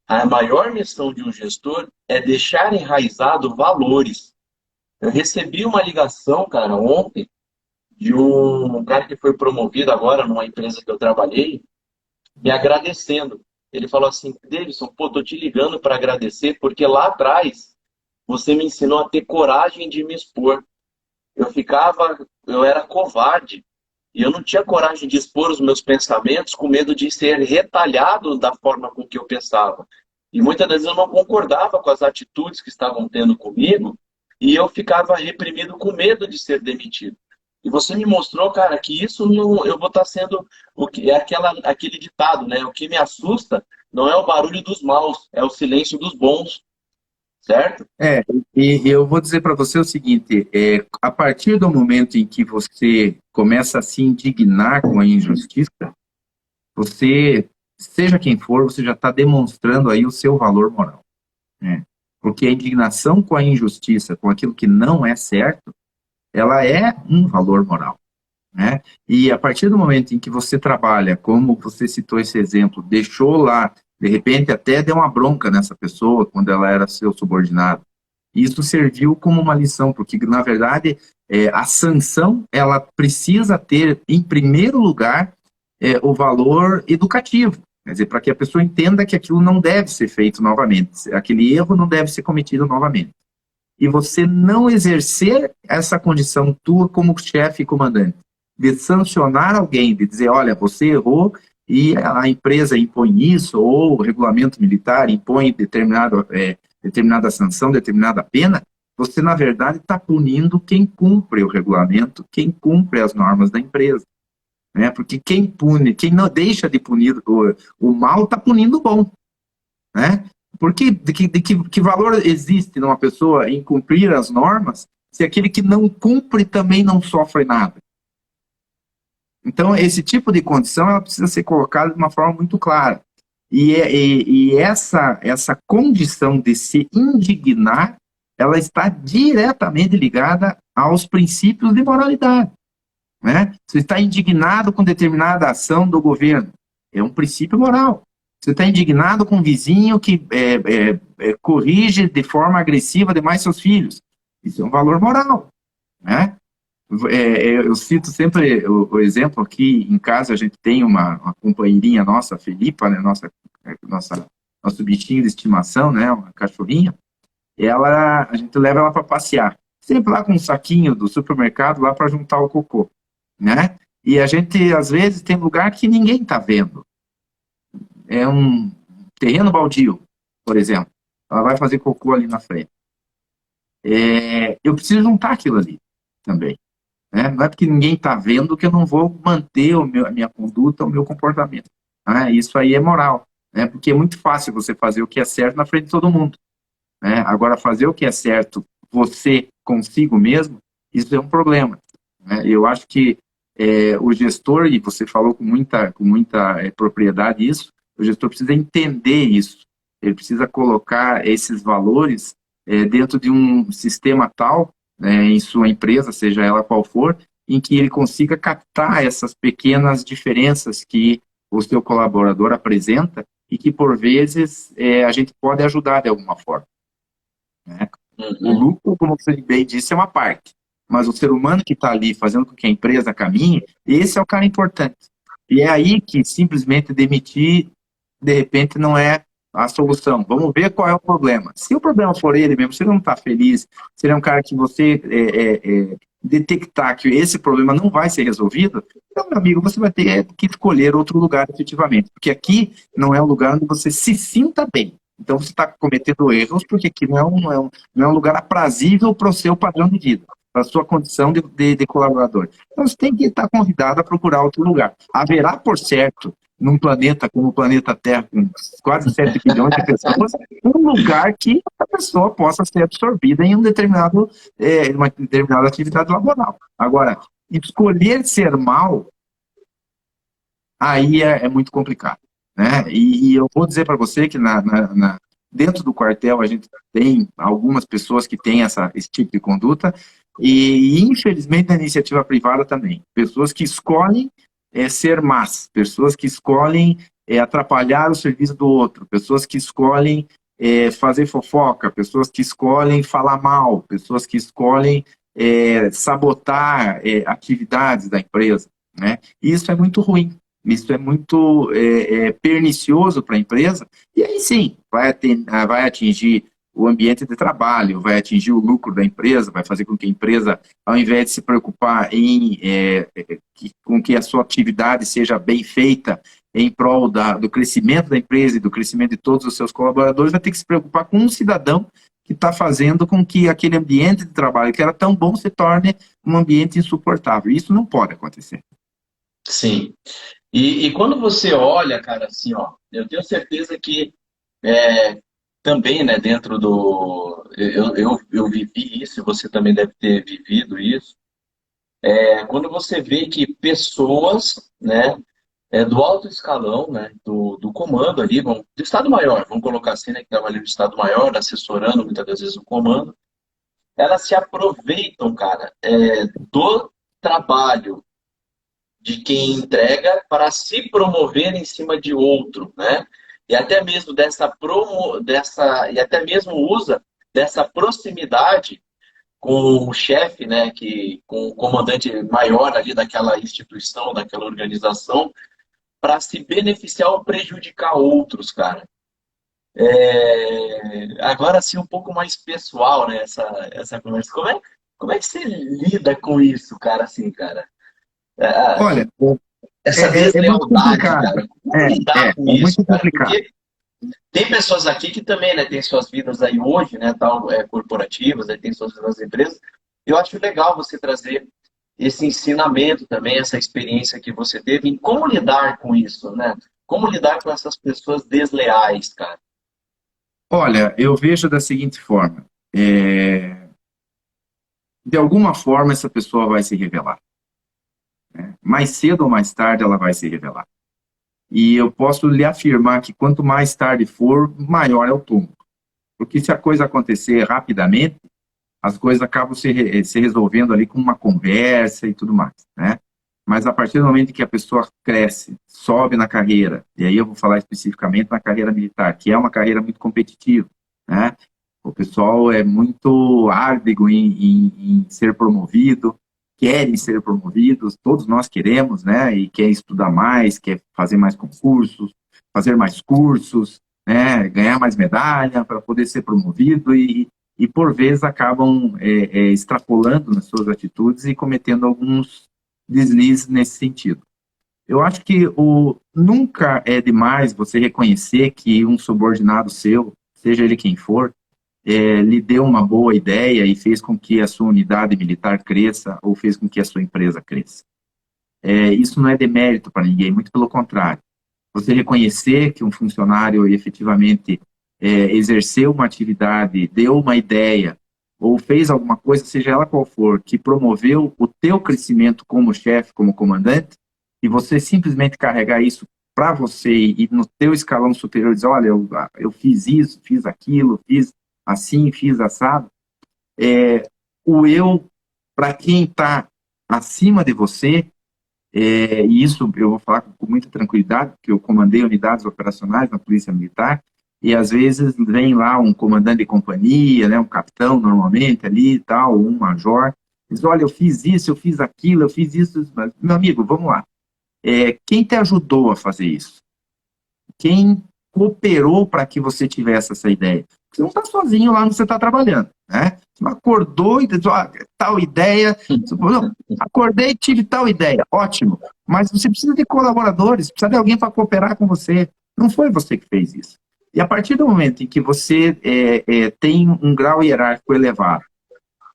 A maior missão de um gestor é deixar enraizado valores. Eu recebi uma ligação, cara, ontem, de um cara que foi promovido agora numa empresa que eu trabalhei, me agradecendo. Ele falou assim, Davidson, pô, tô te ligando para agradecer, porque lá atrás você me ensinou a ter coragem de me expor. Eu era covarde. E eu não tinha coragem de expor os meus pensamentos com medo de ser retalhado da forma com que eu pensava. E muitas vezes eu não concordava com as atitudes que estavam tendo comigo e eu ficava reprimido com medo de ser demitido. E você me mostrou, cara, que isso não, eu vou estar sendo aquele ditado, né? O que me assusta não é o barulho dos maus, é o silêncio dos bons, certo? É, e eu vou dizer para você o seguinte, a partir do momento em que você começa a se indignar com a injustiça, você, seja quem for, você já está demonstrando aí o seu valor moral, né? Porque a indignação com a injustiça, com aquilo que não é certo, ela é um valor moral, né? E a partir do momento em que você trabalha, como você citou esse exemplo, deixou lá, de repente até deu uma bronca nessa pessoa quando ela era seu subordinado, isso serviu como uma lição, porque na verdade a sanção ela precisa ter em primeiro lugar o valor educativo, quer dizer, para que a pessoa entenda que aquilo não deve ser feito novamente, aquele erro não deve ser cometido novamente. E você não exercer essa condição tua como chefe e comandante, de sancionar alguém, de dizer, olha, você errou e a empresa impõe isso, ou o regulamento militar impõe determinada sanção, determinada pena, você, na verdade, está punindo quem cumpre o regulamento, quem cumpre as normas da empresa. Né? Porque quem pune, quem não deixa de punir o mal, está punindo o bom. Né? Porque que valor existe numa pessoa em cumprir as normas se aquele que não cumpre também não sofre nada? Então, esse tipo de condição ela precisa ser colocada de uma forma muito clara. E essa condição de se indignar, ela está diretamente ligada aos princípios de moralidade. Né? Você está indignado com determinada ação do governo, é um princípio moral. Você está indignado com um vizinho que corrige de forma agressiva demais seus filhos, isso é um valor moral. Né? Eu cito sempre o exemplo aqui em casa, a gente tem uma companheirinha nossa, a Felipa, né, nosso bichinho de estimação, né, uma cachorrinha, a gente leva ela para passear, sempre lá com um saquinho do supermercado lá para juntar o cocô, né? E a gente, às vezes, tem lugar que ninguém está vendo. É um terreno baldio, por exemplo. Ela vai fazer cocô ali na frente. Eu preciso juntar aquilo ali também. Né? Não é porque ninguém está vendo que eu não vou manter a minha conduta, o meu comportamento. Né? Isso aí é moral. Né? Porque é muito fácil você fazer o que é certo na frente de todo mundo. Né? Agora, fazer o que é certo você consigo mesmo, isso é um problema. Né? Eu acho que o gestor, e você falou com muita propriedade isso, o gestor precisa entender isso. Ele precisa colocar esses valores dentro de um sistema tal, em sua empresa, seja ela qual for, em que ele consiga captar essas pequenas diferenças que o seu colaborador apresenta e que, por vezes, a gente pode ajudar de alguma forma, né? O Uhum. lucro, como você bem disse, é uma parte, mas o ser humano que está ali fazendo com que a empresa caminhe, esse é o cara importante. E é aí que simplesmente demitir, de repente, não é a solução. Vamos ver qual é o problema. Se o problema for ele mesmo, se ele não está feliz, se ele é um cara que você detectar que esse problema não vai ser resolvido, então, meu amigo, você vai ter que escolher outro lugar efetivamente, porque aqui não é um lugar onde você se sinta bem. Então, você está cometendo erros, porque aqui não é um lugar aprazível para o seu padrão de vida, para a sua condição de colaborador. Então, você tem que estar convidado a procurar outro lugar. Haverá, por certo, num planeta como o planeta Terra, com quase 7 bilhões de pessoas, um lugar que a pessoa possa ser absorvida em uma determinada atividade laboral. Agora, escolher ser mal, aí é muito complicado, né? E eu vou dizer para você que dentro do quartel a gente tem algumas pessoas que têm esse tipo de conduta e, infelizmente, na iniciativa privada também. Pessoas que escolhem ser más, pessoas que escolhem atrapalhar o serviço do outro, pessoas que escolhem fazer fofoca, pessoas que escolhem falar mal, pessoas que escolhem sabotar atividades da empresa, né? E isso é muito ruim. Isso é muito pernicioso para a empresa, e aí sim, vai atingir o ambiente de trabalho, vai atingir o lucro da empresa, vai fazer com que a empresa, ao invés de se preocupar com que a sua atividade seja bem feita em prol do crescimento da empresa e do crescimento de todos os seus colaboradores, vai ter que se preocupar com um cidadão que está fazendo com que aquele ambiente de trabalho que era tão bom se torne um ambiente insuportável. Isso não pode acontecer. Sim. E quando você olha, cara, assim, ó, eu tenho certeza que também, né, dentro do. Eu vivi isso, e você também deve ter vivido isso. Quando você vê que pessoas, né, do alto escalão, né, do comando ali, do Estado-Maior, vamos colocar assim, né, que trabalha no Estado-Maior, assessorando muitas das vezes o comando, elas se aproveitam, cara, do trabalho de quem entrega para se promover em cima de outro, né? E até mesmo e até mesmo usa dessa proximidade com o chefe, né, com o comandante maior ali daquela instituição, daquela organização, para se beneficiar ou prejudicar outros, cara. Agora sim, um pouco mais pessoal, né, essa conversa. Como é que você lida com isso, cara, assim, cara? É, Olha, essa é muito deslealdade, complicado. cara. Como lidar com É isso, muito cara? complicado. Porque tem pessoas aqui que também, né, têm suas vidas aí hoje, né, tal, corporativas, né, tem suas vidas nas empresas. Eu acho legal você trazer esse ensinamento também, essa experiência que você teve em como lidar com isso, né? Como lidar com essas pessoas desleais, cara. Olha, eu vejo da seguinte forma: de alguma forma essa pessoa vai se revelar. Mais cedo ou mais tarde ela vai se revelar. E eu posso lhe afirmar que quanto mais tarde for, maior é o tombo. Porque se a coisa acontecer rapidamente, as coisas acabam se resolvendo ali com uma conversa e tudo mais, né? Mas a partir do momento que a pessoa cresce, sobe na carreira, e aí eu vou falar especificamente na carreira militar, que é uma carreira muito competitiva, né? O pessoal é muito árduo em ser promovido, querem ser promovidos, todos nós queremos, né? E quer estudar mais, quer fazer mais concursos, fazer mais cursos, né? Ganhar mais medalha para poder ser promovido e por vezes acabam extrapolando nas suas atitudes e cometendo alguns deslizes nesse sentido. Eu acho que nunca é demais você reconhecer que um subordinado seu, seja ele quem for, lhe deu uma boa ideia e fez com que a sua unidade militar cresça ou fez com que a sua empresa cresça. Isso não é demérito para ninguém, muito pelo contrário. Você reconhecer que um funcionário efetivamente exerceu uma atividade, deu uma ideia ou fez alguma coisa, seja ela qual for, que promoveu o teu crescimento como chefe, como comandante, e você simplesmente carregar isso para você e no teu escalão superior dizer, olha, eu fiz isso, fiz aquilo, fiz assim, fiz assado, o eu, para quem está acima de você, e isso eu vou falar com muita tranquilidade, porque eu comandei unidades operacionais na Polícia Militar, e às vezes vem lá um comandante de companhia, né, um capitão normalmente ali e tal, ou um major, diz, olha, eu fiz isso, eu fiz aquilo, eu fiz isso, mas, meu amigo, vamos lá. Quem te ajudou a fazer isso? Quem cooperou para que você tivesse essa ideia? Você não está sozinho lá onde você está trabalhando, né? Você não acordou e disse, tal ideia, não, acordei e tive tal ideia, ótimo, mas você precisa de colaboradores, precisa de alguém para cooperar com você. Não foi você que fez isso. E a partir do momento em que você tem um grau hierárquico elevado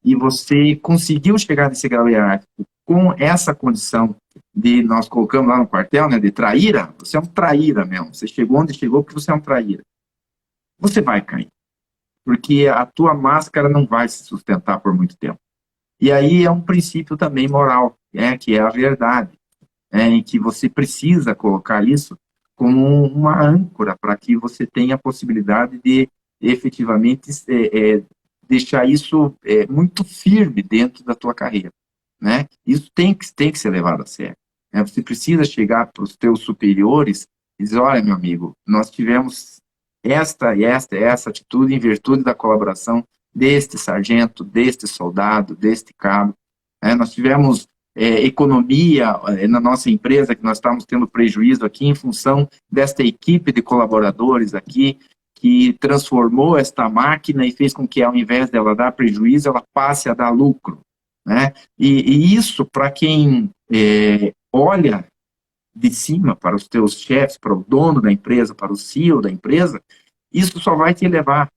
e você conseguiu chegar nesse grau hierárquico com essa condição de, nós colocamos lá no quartel, né, de traíra, você é um traíra mesmo, você chegou onde chegou porque você é um traíra. Você vai cair, porque a tua máscara não vai se sustentar por muito tempo. E aí é um princípio também moral, que é a verdade, em que você precisa colocar isso como uma âncora para que você tenha a possibilidade de efetivamente deixar isso muito firme dentro da tua carreira, né? Isso tem que ser levado a sério. Né? Você precisa chegar para os teus superiores e dizer, olha, meu amigo, nós tivemos essa atitude em virtude da colaboração deste sargento, deste soldado, deste cabo. Né? Nós tivemos economia na nossa empresa, que nós estávamos tendo prejuízo aqui em função desta equipe de colaboradores aqui, que transformou esta máquina e fez com que, ao invés dela dar prejuízo, ela passe a dar lucro. Né? E isso, para quem olha de cima para os teus chefes, para o dono da empresa, para o CEO da empresa, isso só vai te elevar,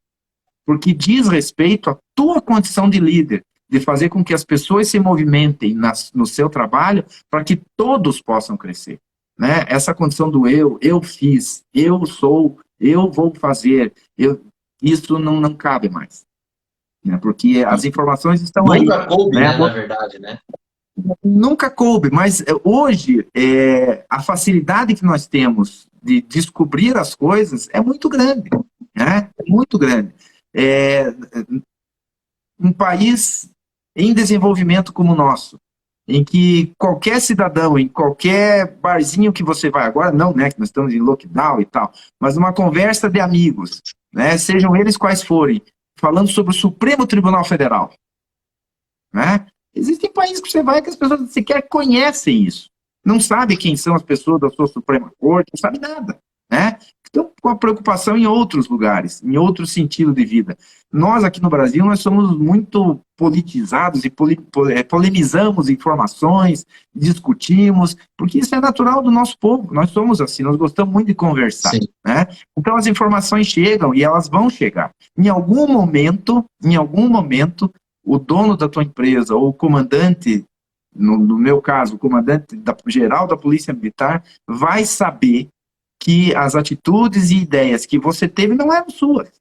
porque diz respeito à tua condição de líder, de fazer com que as pessoas se movimentem no seu trabalho para que todos possam crescer. Né? Essa condição do eu fiz, eu sou, eu vou fazer, isso não cabe mais. Né? Porque as informações estão aí. Nunca coube, né? Na verdade, né? Nunca coube, mas hoje a facilidade que nós temos de descobrir as coisas é muito grande. Né? É muito grande. Um país em desenvolvimento como o nosso, em que qualquer cidadão, em qualquer barzinho que você vai, agora não, né, que nós estamos em lockdown e tal, mas uma conversa de amigos, né, sejam eles quais forem, falando sobre o Supremo Tribunal Federal. Né? Existem países que você vai que as pessoas sequer conhecem isso. Não sabe quem são as pessoas da sua Suprema Corte, não sabe nada. Né? Estão com a preocupação em outros lugares, em outro sentido de vida. Nós, aqui no Brasil, nós somos muito politizados e polemizamos informações, discutimos, porque isso é natural do nosso povo. Nós somos assim, nós gostamos muito de conversar. Né? Então, as informações chegam e elas vão chegar. Em algum momento, o dono da tua empresa ou o comandante, no meu caso, o comandante geral da Polícia Militar, vai saber que as atitudes e ideias que você teve não eram suas.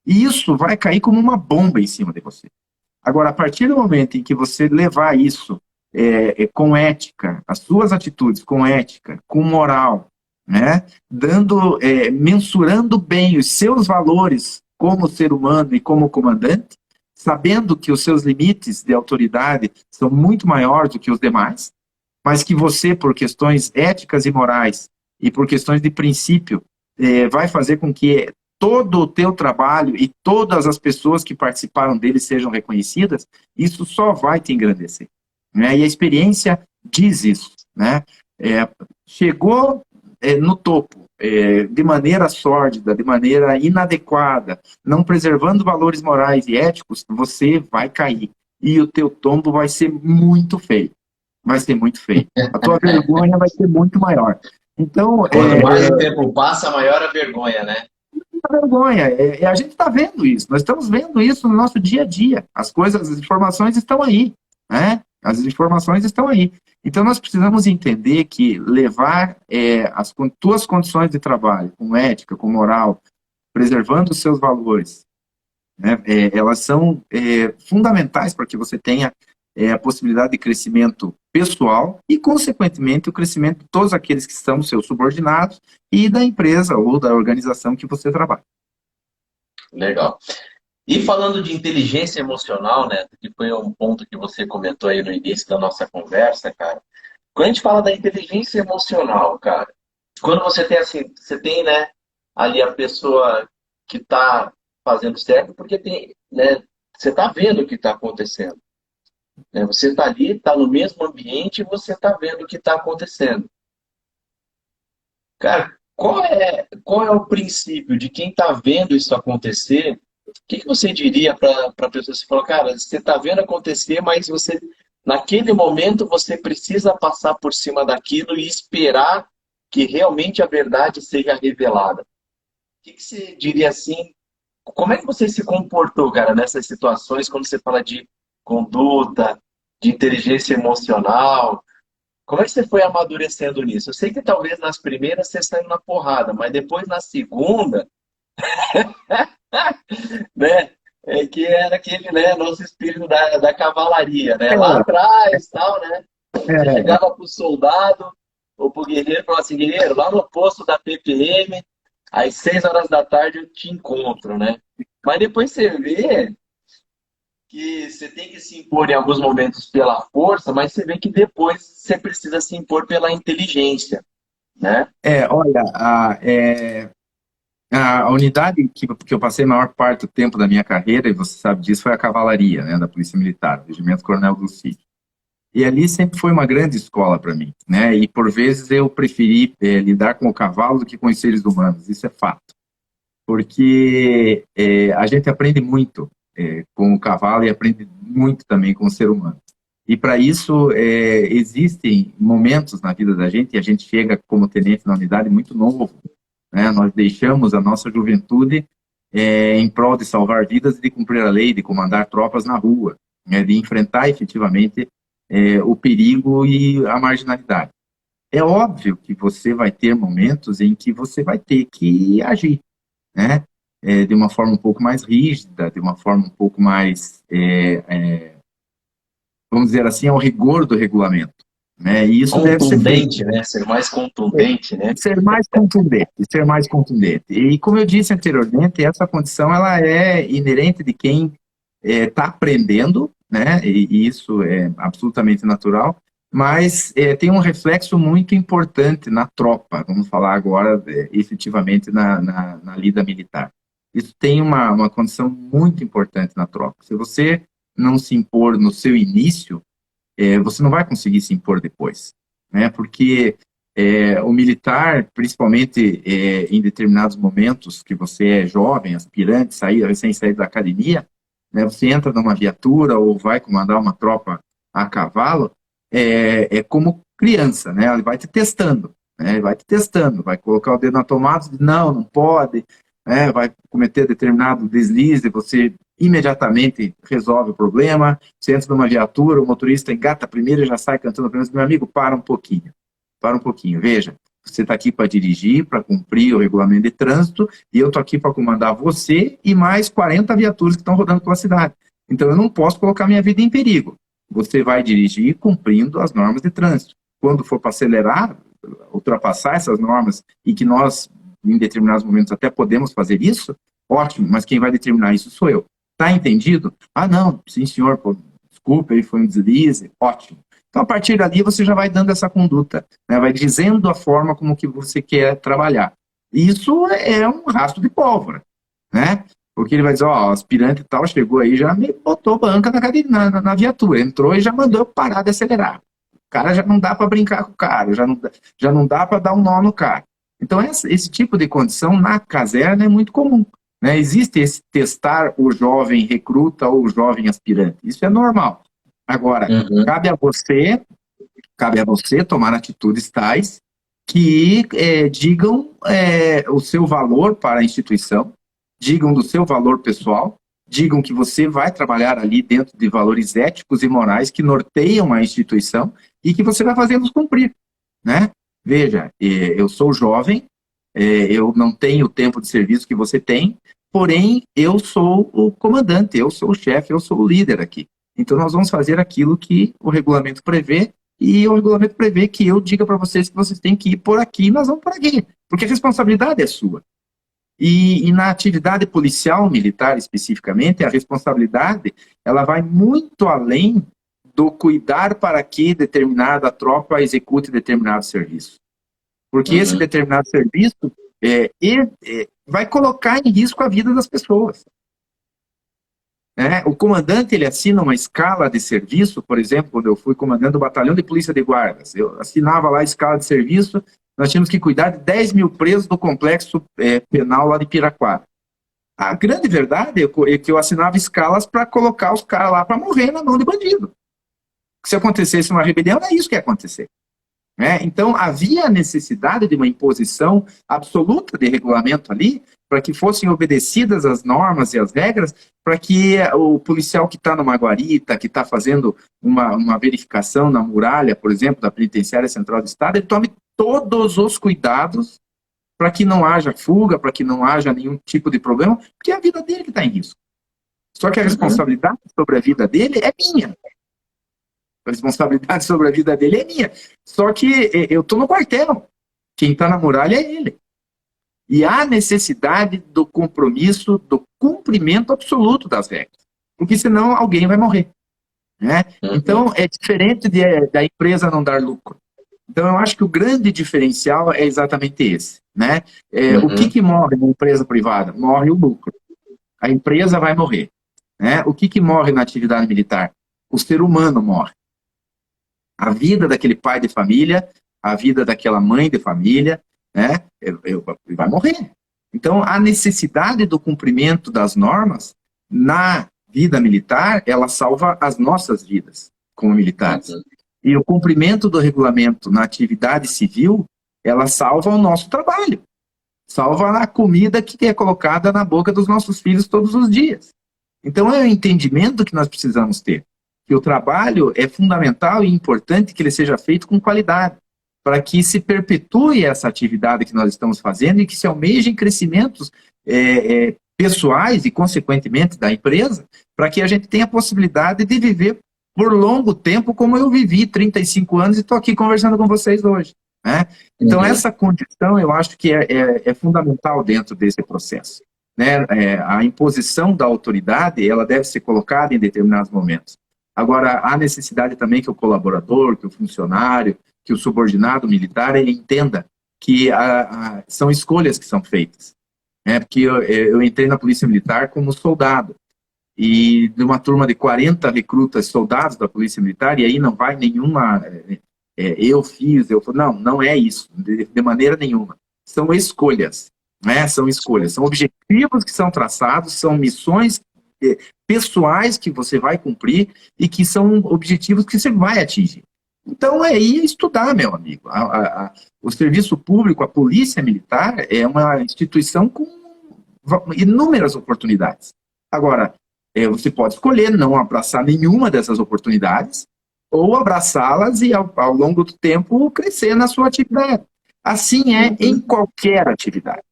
E isso vai cair como uma bomba em cima de você. Agora, a partir do momento em que você levar isso com ética, as suas atitudes com ética, com moral, né, mensurando bem os seus valores como ser humano e como comandante, sabendo que os seus limites de autoridade são muito maiores do que os demais, mas que você, por questões éticas e morais, e por questões de princípio, vai fazer com que todo o teu trabalho e todas as pessoas que participaram dele sejam reconhecidas, isso só vai te engrandecer. Né? E a experiência diz isso. Né? Chegou no topo, de maneira sórdida, de maneira inadequada, não preservando valores morais e éticos, você vai cair. E o teu tombo vai ser muito feio. Vai ser muito feio. A tua vergonha vai ser muito maior. Então, quanto mais o tempo passa, maior a vergonha, né? A vergonha. A gente está vendo isso. Nós estamos vendo isso no nosso dia a dia. As informações estão aí. Né? As informações estão aí. Então, nós precisamos entender que levar as tuas condições de trabalho, com ética, com moral, preservando os seus valores, né? Elas são fundamentais para que você tenha a possibilidade de crescimento pessoal e, consequentemente, o crescimento de todos aqueles que são seus subordinados e da empresa ou da organização que você trabalha. Legal. E falando de inteligência emocional, né, que foi um ponto que você comentou aí no início da nossa conversa, cara. Quando a gente fala da inteligência emocional, cara, quando você tem assim, você tem, né, ali a pessoa que está fazendo certo, porque tem, né, você está vendo o que está acontecendo. Né? Você está ali, está no mesmo ambiente e você está vendo o que está acontecendo. Cara, qual é o princípio de quem está vendo isso acontecer? O que você diria para a pessoa? Você falou, cara, você está vendo acontecer, mas você, naquele momento, você precisa passar por cima daquilo e esperar que realmente a verdade seja revelada. O que você diria assim? Como é que você se comportou, cara, nessas situações, quando você fala de conduta, de inteligência emocional? Como é que você foi amadurecendo nisso? Eu sei que talvez nas primeiras você saiu na porrada, mas depois na segunda, né? É que era aquele, né, nosso espírito da cavalaria, né? Lá atrás, tal, né? Você É, chegava pro soldado ou pro guerreiro e falava assim, guerreiro, lá no posto da PPM, às 6 horas da tarde eu te encontro, né? Mas depois você vê que você tem que se impor em alguns momentos pela força, mas você vê que depois você precisa se impor pela inteligência, né? olha, a unidade que eu passei a maior parte do tempo da minha carreira, e você sabe disso, foi a cavalaria, né, da Polícia Militar, o Regimento Coronel Dulcídio. E ali sempre foi uma grande escola para mim, né? E por vezes eu preferi lidar com o cavalo do que com os seres humanos, isso é fato. Porque a gente aprende muito com o cavalo e aprende muito também com o ser humano. E para isso existem momentos na vida da gente, e a gente chega como tenente na unidade muito novo, né? Nós deixamos a nossa juventude em prol de salvar vidas e de cumprir a lei, de comandar tropas na rua, né? De enfrentar efetivamente o perigo e a marginalidade. É óbvio que você vai ter momentos em que você vai ter que agir, né? De uma forma um pouco mais rígida, de uma forma um pouco mais, vamos dizer assim, ao rigor do regulamento, né? E isso deve ser feito. Contundente, né? Ser mais contundente, né? Ser mais contundente, ser mais contundente. E como eu disse anteriormente, essa condição ela é inerente de quem está aprendendo, né? E isso é absolutamente natural, mas tem um reflexo muito importante na tropa, vamos falar agora efetivamente na lida militar. Isso tem uma condição muito importante na tropa. Se você não se impor no seu início, você não vai conseguir se impor depois, né? Porque o militar, principalmente em determinados momentos que você é jovem, aspirante, recém-saído da academia, né? Você entra numa viatura ou vai comandar uma tropa a cavalo, é como criança, né? Ele vai te testando, né? Ele vai te testando, vai colocar o dedo na tomada, não pode, né? Vai cometer determinado deslize, você imediatamente resolve o problema, você entra numa viatura, o motorista engata primeiro e já sai cantando primeiro, meu amigo, para um pouquinho, veja, você está aqui para dirigir, para cumprir o regulamento de trânsito, e eu estou aqui para comandar você e mais 40 viaturas que estão rodando pela cidade. Então eu não posso colocar minha vida em perigo. Você vai dirigir cumprindo as normas de trânsito. Quando for para acelerar, ultrapassar essas normas, e que nós, em determinados momentos, até podemos fazer isso, ótimo, mas quem vai determinar isso sou eu. Tá entendido? Ah, não, sim, senhor, pô, desculpa, aí foi um deslize, ótimo. Então, a partir dali, você já vai dando essa conduta, né? Vai dizendo a forma como que você quer trabalhar. Isso é um rastro de pólvora, né? Porque ele vai dizer, ó, o aspirante e tal chegou aí, já me botou banca na viatura, entrou e já mandou eu parar de acelerar. O cara já não dá para brincar com o cara, já não dá para dar um nó no cara. Então, esse tipo de condição na caserna é muito comum. Né? Existe esse testar o jovem recruta ou o jovem aspirante. Isso é normal. Agora, cabe a você tomar atitudes tais que digam o seu valor para a instituição, digam do seu valor pessoal, digam que você vai trabalhar ali dentro de valores éticos e morais que norteiam a instituição e que você vai fazê-los cumprir. Né? Veja, eu sou jovem, eu não tenho o tempo de serviço que você tem, porém eu sou o comandante, eu sou o chefe, eu sou o líder aqui. Então nós vamos fazer aquilo que o regulamento prevê, e o regulamento prevê que eu diga para vocês que vocês têm que ir por aqui, nós vamos por aqui, porque a responsabilidade é sua. E na atividade policial militar, especificamente, a responsabilidade ela vai muito além do cuidar para que determinada tropa execute determinado serviço. Porque esse determinado serviço vai colocar em risco a vida das pessoas. O comandante ele assina uma escala de serviço, por exemplo, quando eu fui comandante do batalhão de polícia de guardas, eu assinava lá a escala de serviço. Nós tínhamos que cuidar de 10 mil presos do complexo penal lá de Piraquara. A grande verdade é que eu assinava escalas para colocar os caras lá para morrer na mão de bandido. Se acontecesse uma rebelião, é isso que ia acontecer. Então, havia a necessidade de uma imposição absoluta de regulamento ali, para que fossem obedecidas as normas e as regras, para que o policial que está numa guarita, que está fazendo uma verificação na muralha, por exemplo, da Penitenciária Central do Estado, ele tome todos os cuidados para que não haja fuga, para que não haja nenhum tipo de problema, porque é a vida dele que está em risco. Só que a responsabilidade sobre a vida dele é minha. A responsabilidade sobre a vida dele é minha. Só que eu estou no quartel. Quem está na muralha é ele. E há necessidade do compromisso, do cumprimento absoluto das regras. Porque senão alguém vai morrer. Então, é diferente da empresa não dar lucro. Então, eu acho que o grande diferencial é exatamente esse. O que morre na empresa privada? Morre o lucro. A empresa vai morrer. O que morre na atividade militar? O ser humano morre. A vida daquele pai de família, a vida daquela mãe de família, vai morrer. Então, a necessidade do cumprimento das normas na vida militar, ela salva as nossas vidas como militares. E o cumprimento do regulamento na atividade civil, ela salva o nosso trabalho. Salva a comida que é colocada na boca dos nossos filhos todos os dias. Então, é o entendimento que nós precisamos ter. Que o trabalho é fundamental e importante que ele seja feito com qualidade, para que se perpetue essa atividade que nós estamos fazendo e que se almejem crescimentos pessoais e, consequentemente, da empresa, para que a gente tenha a possibilidade de viver por longo tempo, como eu vivi 35 anos e estou aqui conversando com vocês hoje. Então, essa condição eu acho que é fundamental dentro desse processo. A imposição da autoridade ela deve ser colocada em determinados momentos. Agora, há necessidade também que o colaborador, que o funcionário, que o subordinado militar, ele entenda que são escolhas que são feitas. Porque eu entrei na Polícia Militar como soldado, e de uma turma de 40 recrutas soldados da Polícia Militar, e aí não vai nenhuma, não é isso, de maneira nenhuma. São escolhas, são escolhas, são objetivos que são traçados, são missões pessoais que você vai cumprir e que são objetivos que você vai atingir. Então é ir estudar, meu amigo. O serviço público, a Polícia Militar é uma instituição com inúmeras oportunidades. Agora, você pode escolher não abraçar nenhuma dessas oportunidades ou abraçá-las e, ao longo do tempo, crescer na sua atividade. Assim é em qualquer atividade.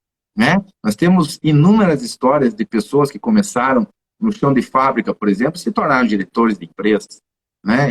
Nós temos inúmeras histórias de pessoas que começaram no chão de fábrica, por exemplo, se tornaram diretores de empresas.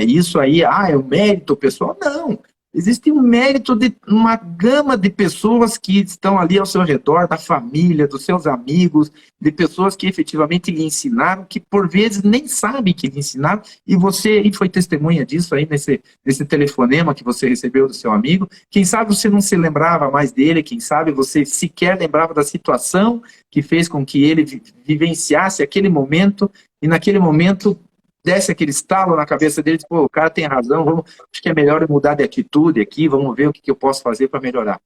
Isso aí, é um mérito pessoal? Não. Existe um mérito de uma gama de pessoas que estão ali ao seu redor, da família, dos seus amigos, de pessoas que efetivamente lhe ensinaram, que por vezes nem sabem que lhe ensinaram, e você foi testemunha disso aí nesse telefonema que você recebeu do seu amigo. Quem sabe você não se lembrava mais dele, quem sabe você sequer lembrava da situação que fez com que ele vivenciasse aquele momento, e naquele momento desse aquele estalo na cabeça dele, o cara tem razão, acho que é melhor eu mudar de atitude aqui, vamos ver o que eu posso fazer para melhorar.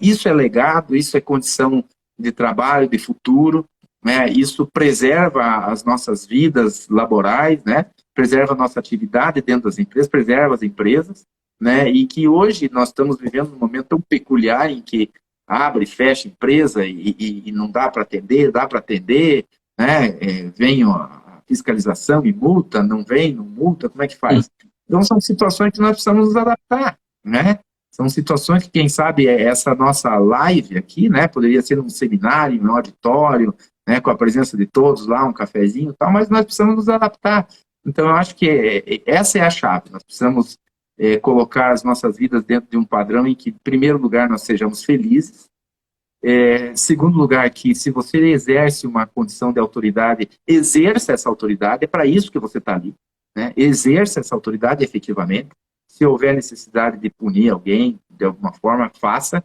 Isso é legado, isso é condição de trabalho, de futuro, isso preserva as nossas vidas laborais, preserva a nossa atividade dentro das empresas, preserva as empresas, e que hoje nós estamos vivendo um momento tão peculiar em que abre e fecha empresa e não dá para atender, vem fiscalização e multa, não vem, não multa, como é que faz? Então são situações que nós precisamos nos adaptar, São situações que, quem sabe, essa nossa live aqui, poderia ser um seminário, um auditório, né, com a presença de todos lá, um cafezinho e tal, mas nós precisamos nos adaptar. Então, eu acho que essa é a chave. Nós precisamos colocar as nossas vidas dentro de um padrão em que, em primeiro lugar, nós sejamos felizes. Segundo lugar, que se você exerce uma condição de autoridade, exerça essa autoridade, é para isso que você está ali, né? Exerça essa autoridade efetivamente. Se houver necessidade de punir alguém, de alguma forma, faça.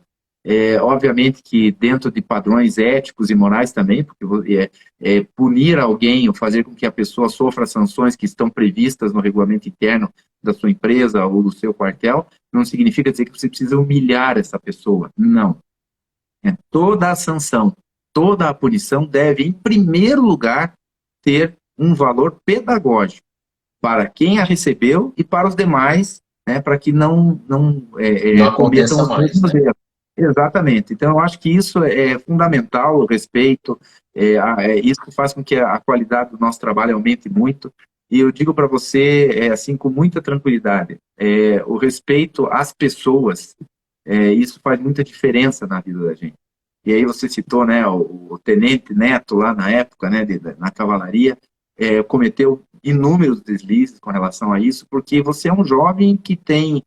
Obviamente que dentro de padrões éticos e morais também, porque punir alguém ou fazer com que a pessoa sofra sanções que estão previstas no regulamento interno da sua empresa ou do seu quartel, não significa dizer que você precisa humilhar essa pessoa. Não. Toda a sanção, toda a punição deve, em primeiro lugar, ter um valor pedagógico para quem a recebeu e para os demais, né, para que não cometam os mesmos erros. Exatamente. Então, eu acho que isso é fundamental, o respeito, isso faz com que a qualidade do nosso trabalho aumente muito. E eu digo para você, assim, com muita tranquilidade, o respeito às pessoas, isso faz muita diferença na vida da gente. E aí você citou, né, o Tenente Neto lá na época, né, na cavalaria, cometeu inúmeros deslizes com relação a isso, porque você é um jovem que tem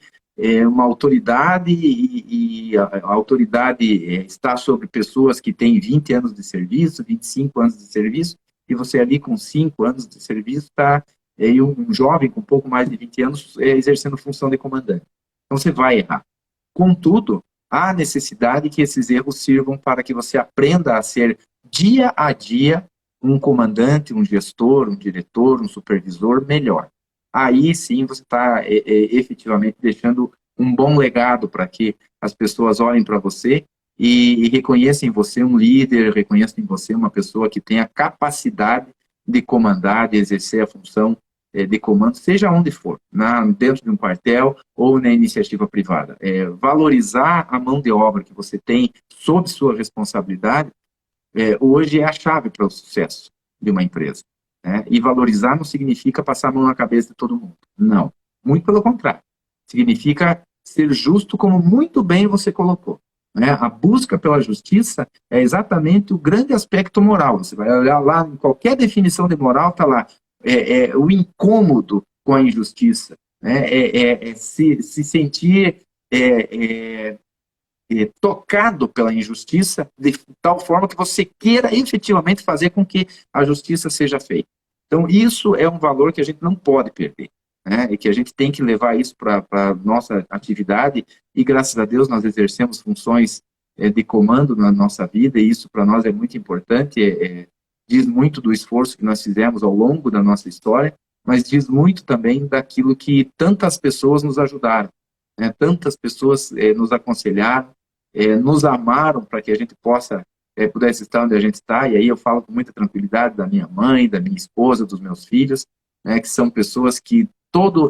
uma autoridade e a autoridade está sobre pessoas que têm 20 anos de serviço, 25 anos de serviço, e você ali com 5 anos de serviço está, e um jovem com pouco mais de 20 anos exercendo função de comandante. Então você vai errar. Contudo, há necessidade que esses erros sirvam para que você aprenda a ser, dia a dia, um comandante, um gestor, um diretor, um supervisor melhor. Aí sim você está efetivamente deixando um bom legado para que as pessoas olhem para você e reconheçam em você um líder, reconheçam em você uma pessoa que tem a capacidade de comandar, de exercer a função de comando, seja onde for, dentro de um quartel ou na iniciativa privada. Valorizar a mão de obra que você tem sob sua responsabilidade, hoje é a chave para o sucesso de uma empresa. Né? E valorizar não significa passar a mão na cabeça de todo mundo. Não. Muito pelo contrário. Significa ser justo, como muito bem você colocou. Né? A busca pela justiça é exatamente o grande aspecto moral. Você vai olhar lá, em qualquer definição de moral, está lá o incômodo com a injustiça. Né? Se sentir tocado pela injustiça, de tal forma que você queira efetivamente fazer com que a justiça seja feita. Então, isso é um valor que a gente não pode perder, né? E que a gente tem que levar isso para a nossa atividade, e graças a Deus nós exercemos funções de comando na nossa vida, e isso para nós é muito importante, diz muito do esforço que nós fizemos ao longo da nossa história, mas diz muito também daquilo que tantas pessoas nos ajudaram, né? Tantas pessoas nos aconselharam, nos amaram para que a gente pudesse estar onde a gente está, e aí eu falo com muita tranquilidade da minha mãe, da minha esposa, dos meus filhos, né, que são pessoas que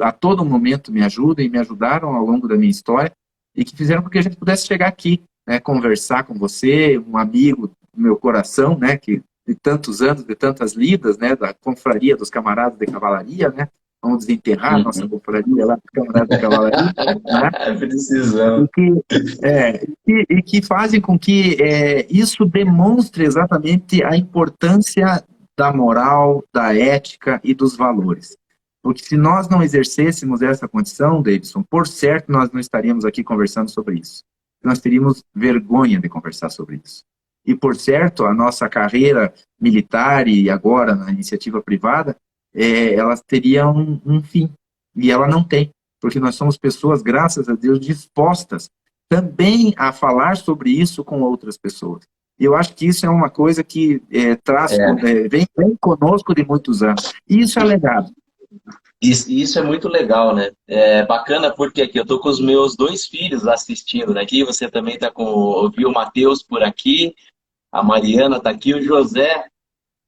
a todo momento me ajudam e me ajudaram ao longo da minha história, e que fizeram com que a gente pudesse chegar aqui, né, conversar com você, um amigo do meu coração, né, que de tantos anos, de tantas lidas, né, da confraria dos camaradas de cavalaria, né, vamos desenterrar a nossa confraria lá dos camaradas de cavalaria, né, precisamos. E que fazem com que isso demonstre exatamente a importância da moral, da ética e dos valores. Porque se nós não exercêssemos essa condição, Davidson, por certo nós não estaríamos aqui conversando sobre isso. Nós teríamos vergonha de conversar sobre isso. E por certo, a nossa carreira militar e agora na iniciativa privada, ela teria um fim. E ela não tem. Porque nós somos pessoas, graças a Deus, dispostas também a falar sobre isso com outras pessoas. E eu acho que isso é uma coisa que vem conosco de muitos anos. E isso é legado. Isso é muito legal, né? É bacana porque aqui eu tô com os meus 2 filhos assistindo, né? Aqui você também tá ouviu o Matheus por aqui, a Mariana tá aqui, o José,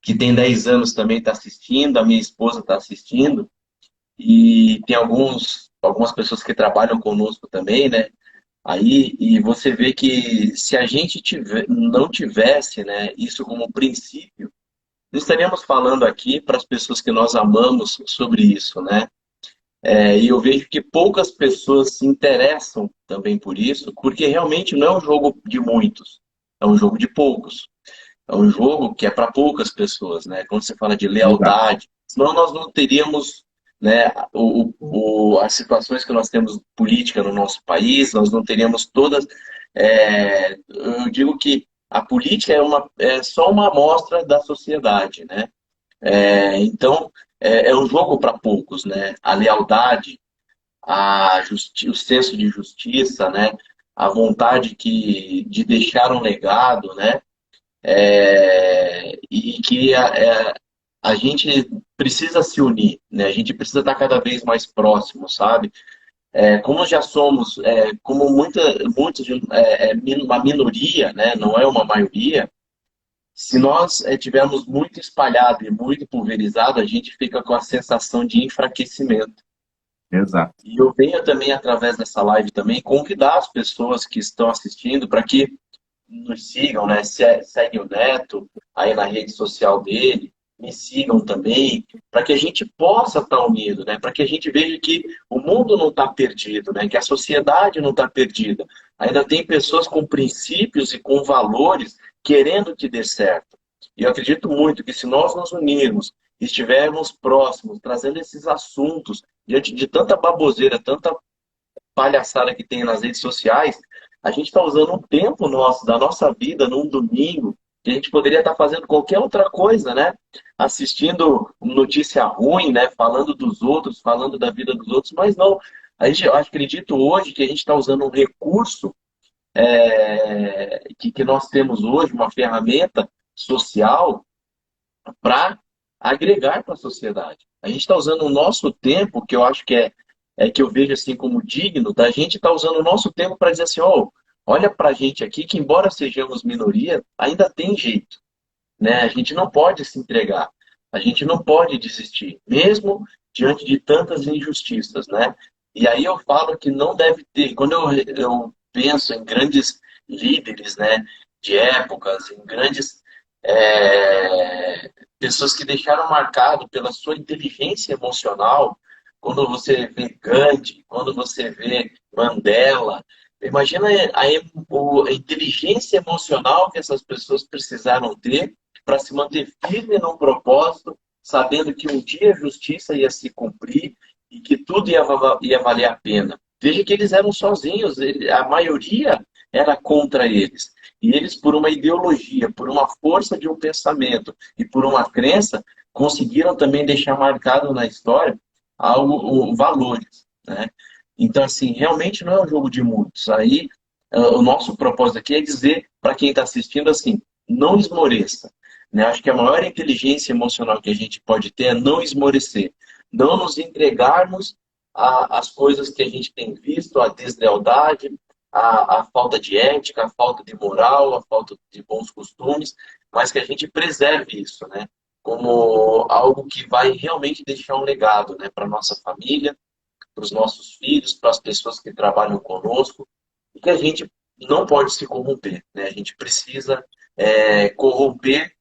que tem 10 anos também está assistindo, a minha esposa está assistindo, e tem algumas pessoas que trabalham conosco também, né? Aí, e você vê que se a gente não tivesse, né, isso como princípio, não estaríamos falando aqui para as pessoas que nós amamos sobre isso, né? E eu vejo que poucas pessoas se interessam também por isso, porque realmente não é um jogo de muitos, é um jogo de poucos. É um jogo que é para poucas pessoas, né? Quando você fala de Exato. lealdade, senão nós não teríamos, né, as situações que nós temos política no nosso país, nós não teríamos todas. Eu digo que a política é só uma amostra da sociedade, né? Então, é um jogo para poucos, né? A lealdade, o senso de justiça, né? A vontade de deixar um legado, né? E que a gente precisa se unir, né? A gente precisa estar cada vez mais próximo, sabe? Como já somos, como muitos, uma minoria, né? Não é uma maioria. Se nós tivermos muito espalhado e muito pulverizado, a gente fica com a sensação de enfraquecimento. Exato. E eu venho também, através dessa live, também convidar as pessoas que estão assistindo para que nos sigam, né? Segue o Neto aí na rede social dele, me sigam também, para que a gente possa estar unido, né? Para que a gente veja que o mundo não está perdido, né? Que a sociedade não está perdida. Ainda tem pessoas com princípios e com valores querendo que dê certo. E eu acredito muito que se nós nos unirmos, estivermos próximos, trazendo esses assuntos diante de tanta baboseira, tanta palhaçada que tem nas redes sociais, a gente está usando um tempo nosso, da nossa vida, num domingo, que a gente poderia estar fazendo qualquer outra coisa, né? Assistindo notícia ruim, né? Falando dos outros, falando da vida dos outros, mas não. Eu acredito hoje que a gente está usando um recurso que nós temos hoje, uma ferramenta social, para agregar para a sociedade. A gente está usando o nosso tempo, que eu acho que que eu vejo assim como digno, da gente estar usando o nosso tempo para dizer assim, olha para a gente aqui, que embora sejamos minoria, ainda tem jeito, né? A gente não pode se entregar, a gente não pode desistir, mesmo diante de tantas injustiças, né? E aí eu falo que não deve ter, quando eu penso em grandes líderes, né, de épocas, em grandes pessoas que deixaram marcado pela sua inteligência emocional, quando você vê Gandhi, quando você vê Mandela, imagina a inteligência emocional que essas pessoas precisaram ter para se manter firme num propósito, sabendo que um dia a justiça ia se cumprir e que tudo ia valer a pena. Veja que eles eram sozinhos, a maioria era contra eles. E eles, por uma ideologia, por uma força de um pensamento e por uma crença, conseguiram também deixar marcado na história algo, valores, né? Então, assim, realmente não é um jogo de muitos. Aí, o nosso propósito aqui é dizer para quem está assistindo assim, não esmoreça, né? Acho que a maior inteligência emocional que a gente pode ter é não esmorecer, não nos entregarmos às coisas que a gente tem visto, à deslealdade, à falta de ética, à falta de moral, à falta de bons costumes, mas que a gente preserve isso, né? Como algo que vai realmente deixar um legado, né? Para nossa família, para os nossos filhos, para as pessoas que trabalham conosco, e que a gente não pode se corromper, né? A gente precisa corromper,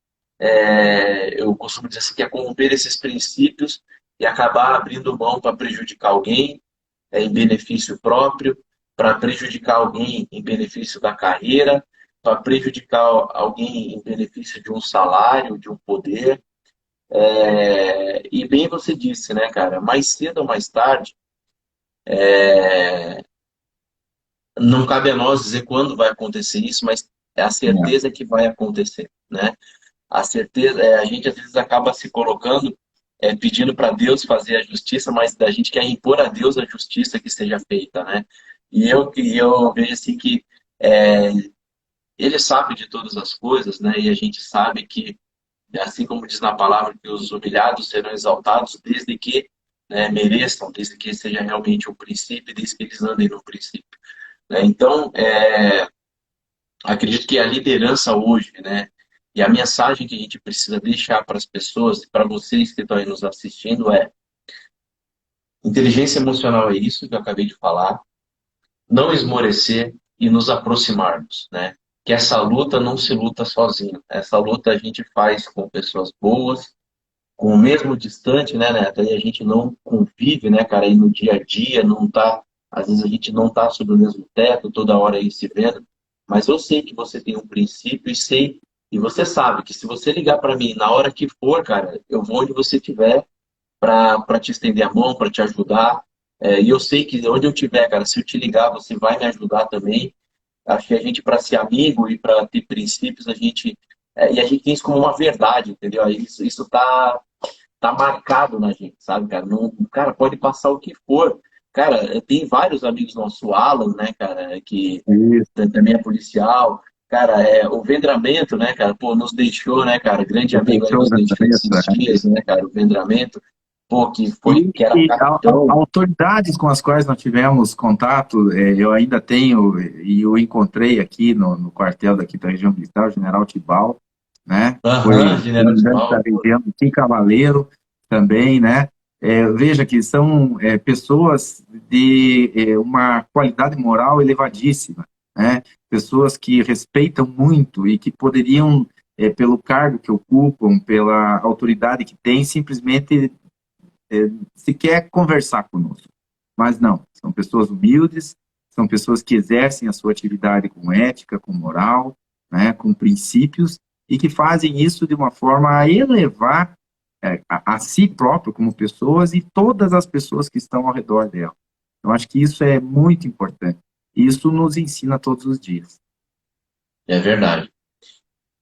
eu costumo dizer assim, que é corromper esses princípios e acabar abrindo mão para prejudicar alguém em benefício próprio, para prejudicar alguém em benefício da carreira, para prejudicar alguém em benefício de um salário, de um poder. E bem você disse, né, cara? Mais cedo ou mais tarde, não cabe a nós dizer quando vai acontecer isso, mas é a É, certeza que vai acontecer, né? A certeza, a gente às vezes acaba se colocando, pedindo para Deus fazer a justiça, mas a gente quer impor a Deus a justiça que seja feita, né? E eu vejo assim que é, Ele sabe de todas as coisas, né? E a gente sabe que, assim como diz na palavra, que os humilhados serão exaltados desde que, né, mereçam, desde que seja realmente um princípio, desde que eles andem no princípio, né? Então, acredito que a liderança hoje, né, e a mensagem que a gente precisa deixar para as pessoas, para vocês que estão aí nos assistindo, é: inteligência emocional é isso que eu acabei de falar, não esmorecer e nos aproximarmos, né? Que essa luta não se luta sozinho. Essa luta a gente faz com pessoas boas, com o mesmo distante, né, Neto? E a gente não convive, né, cara, aí no dia a dia, não tá, às vezes a gente não tá sob o mesmo teto, toda hora aí se vendo, mas eu sei que você tem um princípio e sei E você sabe que se você ligar para mim na hora que for, cara, eu vou onde você estiver para te estender a mão, para te ajudar. E eu sei que onde eu estiver, cara, se eu te ligar, você vai me ajudar também. Acho que a gente, para ser amigo e para ter princípios, e a gente tem isso como uma verdade, entendeu? Aí isso tá marcado na gente, sabe, cara? Não, cara, pode passar o que for. Cara, tem vários amigos nossos, o Alan, né, cara, que Isso, também é policial. Cara, o Vendramento, né, cara, pô, nos deixou, né, cara, grande amigo aí show nos da deixou esses dias, né, cara, o Vendramento, pô, que era capitão. autoridades com as quais nós tivemos contato, eu ainda tenho, e eu encontrei aqui no quartel daqui da região militar, o general Tibal, né? Aham, Foi General comandante da Tibau, pô. região aqui, cavaleiro também, né? Veja que são pessoas de uma qualidade moral elevadíssima, né? Pessoas que respeitam muito e que poderiam, pelo cargo que ocupam, pela autoridade que têm, simplesmente se quer conversar conosco. Mas não, são pessoas humildes, são pessoas que exercem a sua atividade com ética, com moral, né, com princípios, e que fazem isso de uma forma a elevar a si próprio como pessoas e todas as pessoas que estão ao redor dela. Eu acho que isso é muito importante. Isso nos ensina todos os dias. É verdade.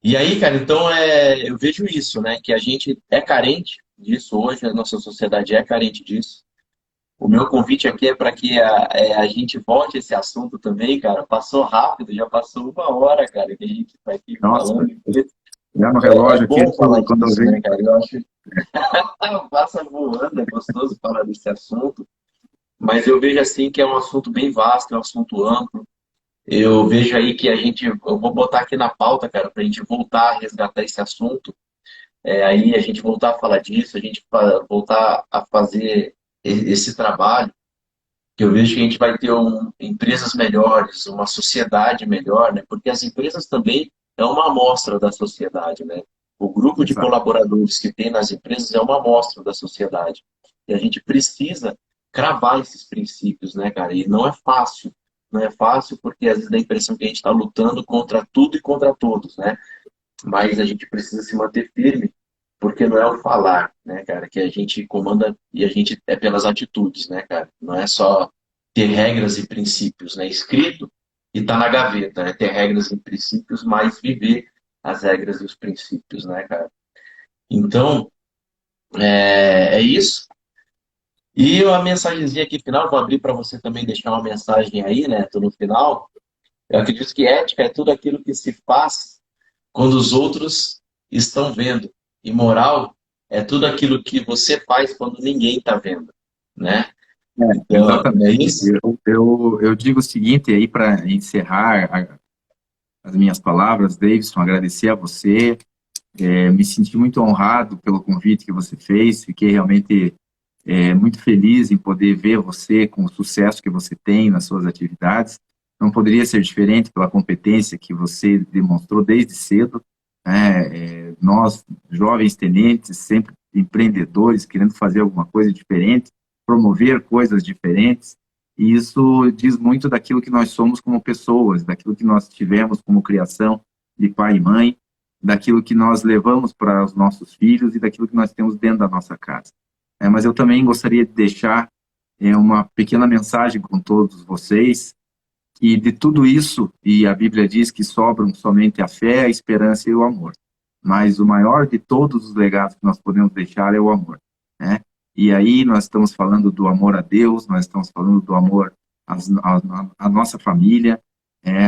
E aí, cara, então eu vejo isso, né, que a gente é carente disso hoje, a nossa sociedade é carente disso. O meu convite aqui é para que a gente volte a esse assunto também, cara. Passou rápido, já passou uma hora, cara, que a gente está aqui Nossa, falando. já no É relógio aqui, bom falar quando eu disso, vejo. né, cara? Eu acho que passa voando, é gostoso falar desse assunto, mas eu vejo assim que é um assunto bem vasto, é um assunto amplo. Eu vejo aí que eu vou botar aqui na pauta, cara, para a gente voltar a resgatar esse assunto. Aí a gente voltar a falar disso, a gente voltar a fazer esse trabalho, que eu vejo que a gente vai ter empresas melhores, uma sociedade melhor, né? Porque as empresas também é uma amostra da sociedade, né? O grupo de Exato. colaboradores que tem nas empresas é uma amostra da sociedade. E a gente precisa cravar esses princípios, né, cara? E não é fácil. Não é fácil porque às vezes dá a impressão que a gente está lutando contra tudo e contra todos, né? Mas a gente precisa se manter firme, porque não é o falar, né, cara, que a gente comanda e a gente é pelas atitudes, né, cara? Não é só ter regras e princípios, né, escrito e tá na gaveta, né? Ter regras e princípios, mas viver as regras e os princípios, né, cara? Então, é isso. E a mensagenzinha aqui final, vou abrir para você também deixar uma mensagem aí, né, tô no final. Eu acredito que ética é tudo aquilo que se faz quando os outros estão vendo. E moral é tudo aquilo que você faz quando ninguém está vendo, né? Então, é Exatamente. isso? Eu digo o seguinte aí para encerrar as minhas palavras, Davidson, agradecer a você. Me senti muito honrado pelo convite que você fez. Fiquei realmente muito feliz em poder ver você com o sucesso que você tem nas suas atividades. Não poderia ser diferente pela competência que você demonstrou desde cedo, né? Nós, jovens tenentes, sempre empreendedores, querendo fazer alguma coisa diferente, promover coisas diferentes, e isso diz muito daquilo que nós somos como pessoas, daquilo que nós tivemos como criação de pai e mãe, daquilo que nós levamos para os nossos filhos e daquilo que nós temos dentro da nossa casa. Mas eu também gostaria de deixar uma pequena mensagem com todos vocês, que de tudo isso, e a Bíblia diz que sobram somente a fé, a esperança e o amor. Mas o maior de todos os legados que nós podemos deixar é o amor, né? E aí nós estamos falando do amor a Deus, nós estamos falando do amor à nossa família,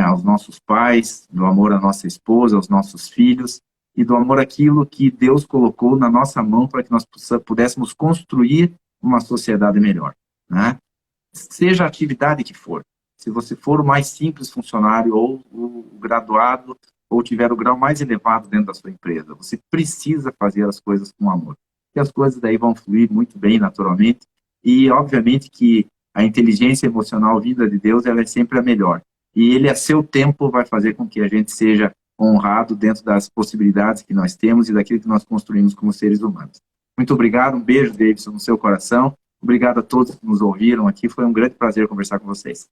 aos nossos pais, do amor à nossa esposa, aos nossos filhos, e do amor àquilo que Deus colocou na nossa mão para que nós pudéssemos construir uma sociedade melhor, né? Seja a atividade que for. Se você for o mais simples funcionário ou o graduado ou tiver o grau mais elevado dentro da sua empresa, você precisa fazer as coisas com amor. E as coisas daí vão fluir muito bem, naturalmente. E, obviamente, que a inteligência emocional vinda de Deus, ela é sempre a melhor. E ele, a seu tempo, vai fazer com que a gente seja honrado dentro das possibilidades que nós temos e daquilo que nós construímos como seres humanos. Muito obrigado, um beijo, Davidson, no seu coração. Obrigado a todos que nos ouviram aqui, foi um grande prazer conversar com vocês.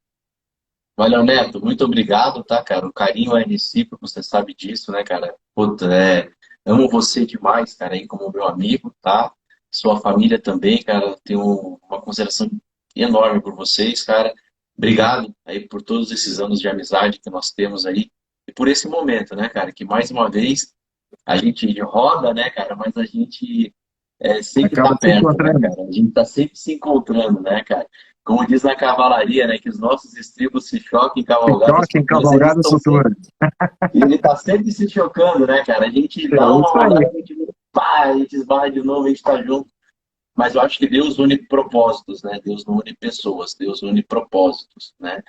Valeu, Neto. Muito obrigado, tá, cara? O carinho é recíproco, você sabe disso, né, cara? Puta, amo você demais, cara, aí como meu amigo, tá? Sua família também, cara. Tenho uma consideração enorme por vocês, cara. Obrigado aí por todos esses anos de amizade que nós temos aí e por esse momento, né, cara? Que mais uma vez a gente roda, né, cara? Mas a gente sempre Acaba tá se perto, né, encontrando. cara? A gente tá sempre se encontrando, né, cara? Como diz na cavalaria, né, que os nossos estribos se chocam em cavalgadas TikTok em futuras, eles cavalgadas estão sempre, futuras. ele tá sempre se chocando, né, cara? A gente É dá uma isso aí. rodada, a gente, pá, a gente esbarra de novo, a gente tá junto. Mas eu acho que Deus une propósitos, né? Deus não une pessoas, Deus une propósitos, né?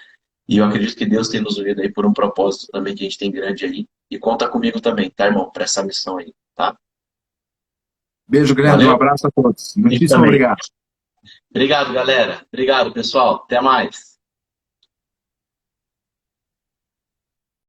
E eu acredito que Deus tem nos unido aí por um propósito também que a gente tem grande aí. E conta comigo também, tá, irmão, para essa missão aí, tá? Beijo grande, um Valeu? abraço a todos. Isso Muitíssimo também. obrigado. Obrigado, galera. Obrigado, pessoal. Até mais.